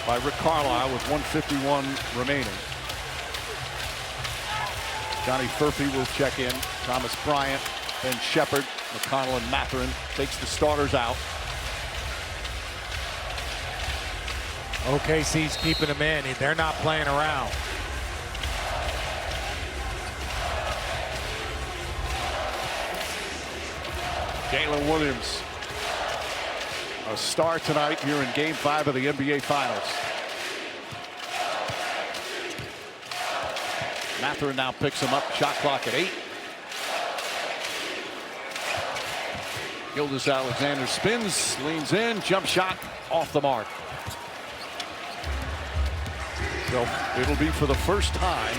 By Rick Carlisle with 151 remaining. Johnny Furphy will check in. Thomas Bryant, Ben Shepherd, McConnell, and Mathurin takes the starters out. OKC's keeping them in. They're not playing around. Jalen Williams, a star tonight here in Game 5 of the NBA Finals. Mathurin now picks him up. Shot clock at 8. Gilgeous-Alexander spins, leans in, jump shot off the mark. So it'll be for the first time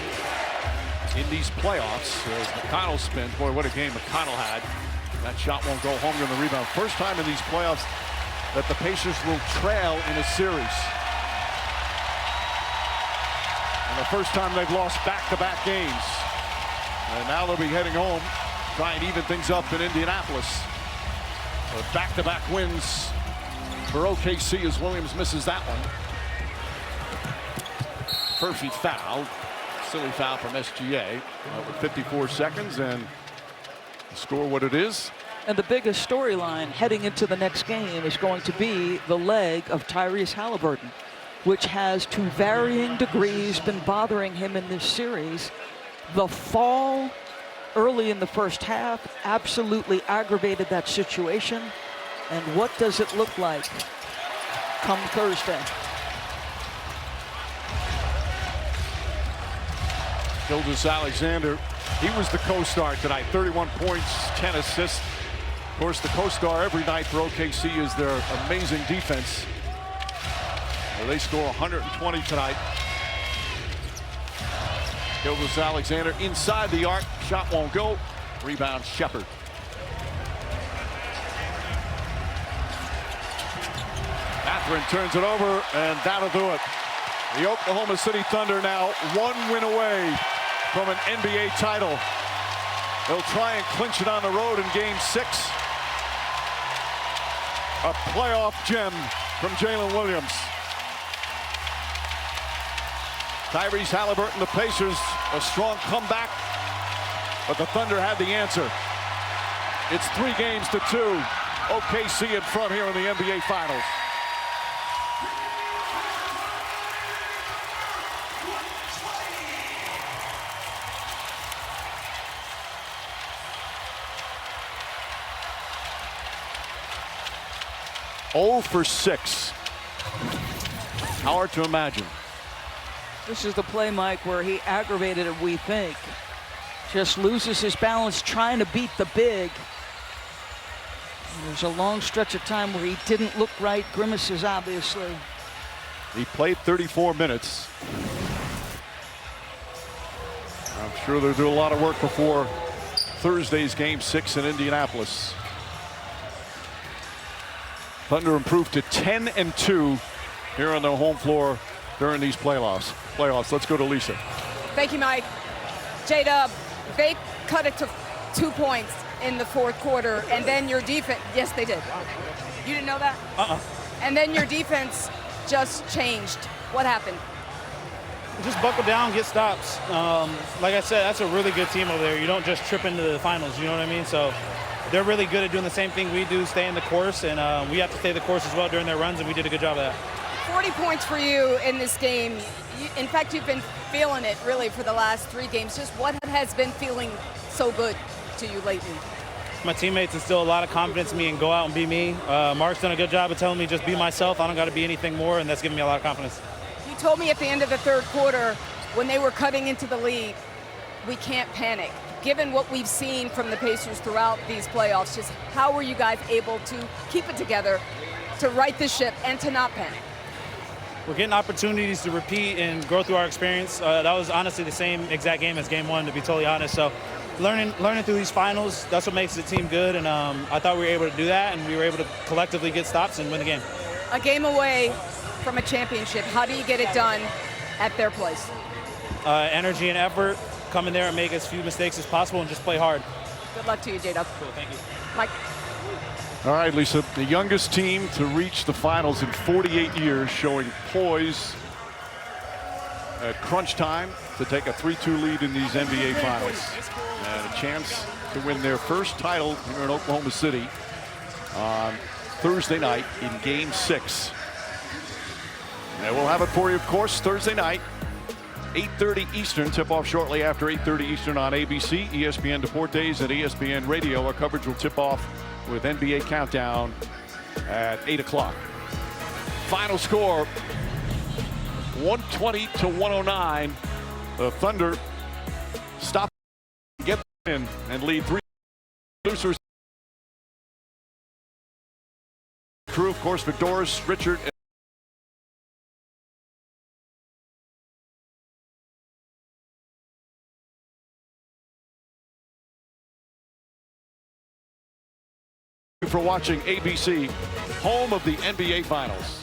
in these playoffs as McConnell spins. Boy, what a game McConnell had. That shot won't go home on the rebound. First time in these playoffs that the Pacers will trail in a series. And the first time they've lost back-to-back games. And now they'll be heading home, try and even things up in Indianapolis. Back-to-back wins for OKC as Williams misses that one. Furphy fouled. Silly foul from SGA. With 54 seconds and the score what it is. And the biggest storyline heading into the next game is going to be the leg of Tyrese Haliburton, which has to varying degrees been bothering him in this series. The fall early in the first half absolutely aggravated that situation. And what does it look like come Thursday? Gilgeous-Alexander, he was the co-star tonight. 31 points, 10 assists. Of course, the co-star every night for OKC is their amazing defense. Well, they score 120 tonight. Gilgeous-Alexander inside the arc. Shot won't go. Rebound Shepherd. Catherine turns it over, and that'll do it. The Oklahoma City Thunder now 1 win away from an NBA title. They'll try and clinch it on the road in Game 6. A playoff gem from Jalen Williams. Tyrese Halliburton, the Pacers, a strong comeback, but the Thunder had the answer. It's 3-2. OKC in front here in the NBA Finals. Oh for 6. Hard to imagine. This is the play, Mike, where he aggravated it, we think. Just loses his balance trying to beat the big. There's a long stretch of time where he didn't look right. Grimaces, obviously. He played 34 minutes. I'm sure they'll do a lot of work before Thursday's Game 6 in Indianapolis. Thunder improved to 10-2 here on the home floor during these playoffs. Let's go to Lisa. Thank you, Mike. J-Dub, they cut it to 2 points in the fourth quarter, and then your defense, yes, they did. You didn't know that? And then your defense just changed. What happened? Just buckle down, get stops. Like I said, that's a really good team over there. You don't just trip into the finals, you know what I mean? So they're really good at doing the same thing we do, stay in the course, and we have to stay the course as well during their runs, and we did a good job of that. 40 points for you in this game. In fact, you've been feeling it really for the last 3 games. Just what has been feeling so good to you lately? My teammates instill a lot of confidence in me and go out and be me. Mark's done a good job of telling me just be myself. I don't got to be anything more, and that's given me a lot of confidence. You told me at the end of the third quarter when they were cutting into the lead, we can't panic. Given what we've seen from the Pacers throughout these playoffs, just how were you guys able to keep it together, to right the ship, and to not panic? We're getting opportunities to repeat and grow through our experience. That was honestly the same exact game as Game 1, to be totally honest. So learning through these finals, that's what makes the team good, and I thought we were able to do that, and we were able to collectively get stops and win the game. A game away from a championship, how do you get it done at their place? Energy and effort, come in there and make as few mistakes as possible and just play hard. Good luck to you, J-Dub. Cool, thank you. Mike. All right, Lisa, the youngest team to reach the finals in 48 years, showing poise at crunch time to take a 3-2 lead in these NBA Finals. And a chance to win their first title here in Oklahoma City on Thursday night in Game 6. And we'll have it for you, of course, Thursday night, 8:30 Eastern, tip-off shortly after 8:30 Eastern on ABC, ESPN Deportes, and ESPN Radio. Our coverage will tip off with NBA Countdown at 8 o'clock. Final score, 120-109. The Thunder stop, get in, and lead 3 producers. Crew, of course, Victoris, Richard, for watching ABC, home of the NBA Finals.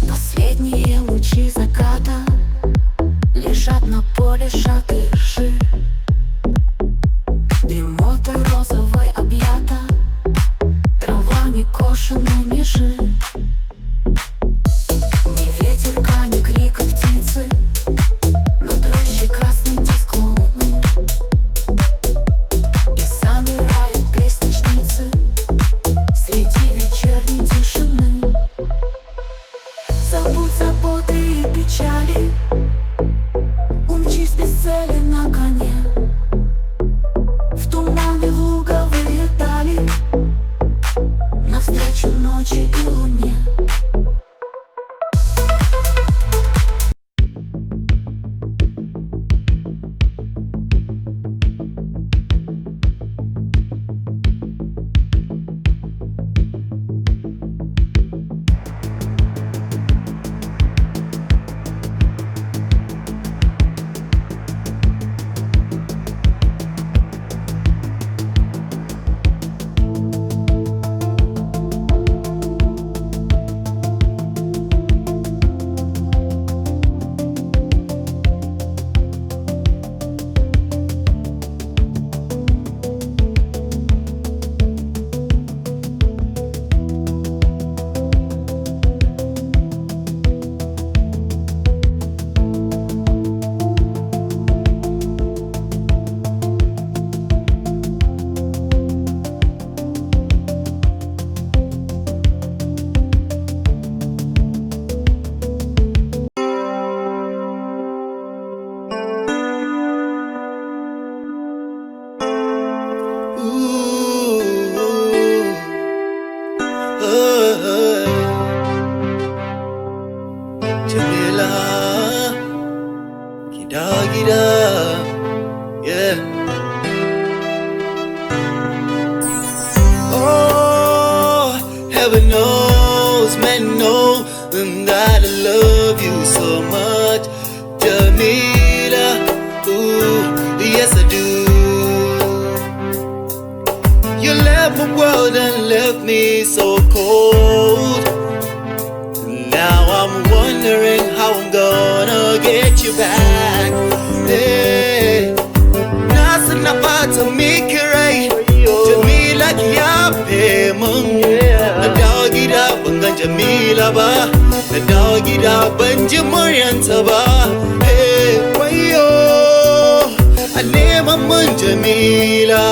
Последние лучи заката лежат на поле сжатые ржи. Дремотой розовой объята трава не кошеной межи. Ни ветерка, ни крика птицы, над рощей красный диск луны. И замирают песни жницы среди вечерней тишины. Забудь заботы и печали, умчись без цели на коне. В тумане луговые дали, навстречу ночи и луне. Jamila, gida gida, yeah. Oh, heaven knows, men know that I love you so much, Jamila. Ooh, yes I do. You left my world and left me so cold. Now I'm wondering how I'm gonna get you back. Hey, nasa napata mikirai, Jamila kiyape mun. Na dawo gida ban ga Jamila ba, na dawo gida ban ji muryanta ba. Hey, wayo, a neman mun Jamila.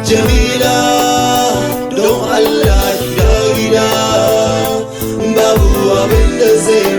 Jamila, don Allah gida gida, babu abin da zai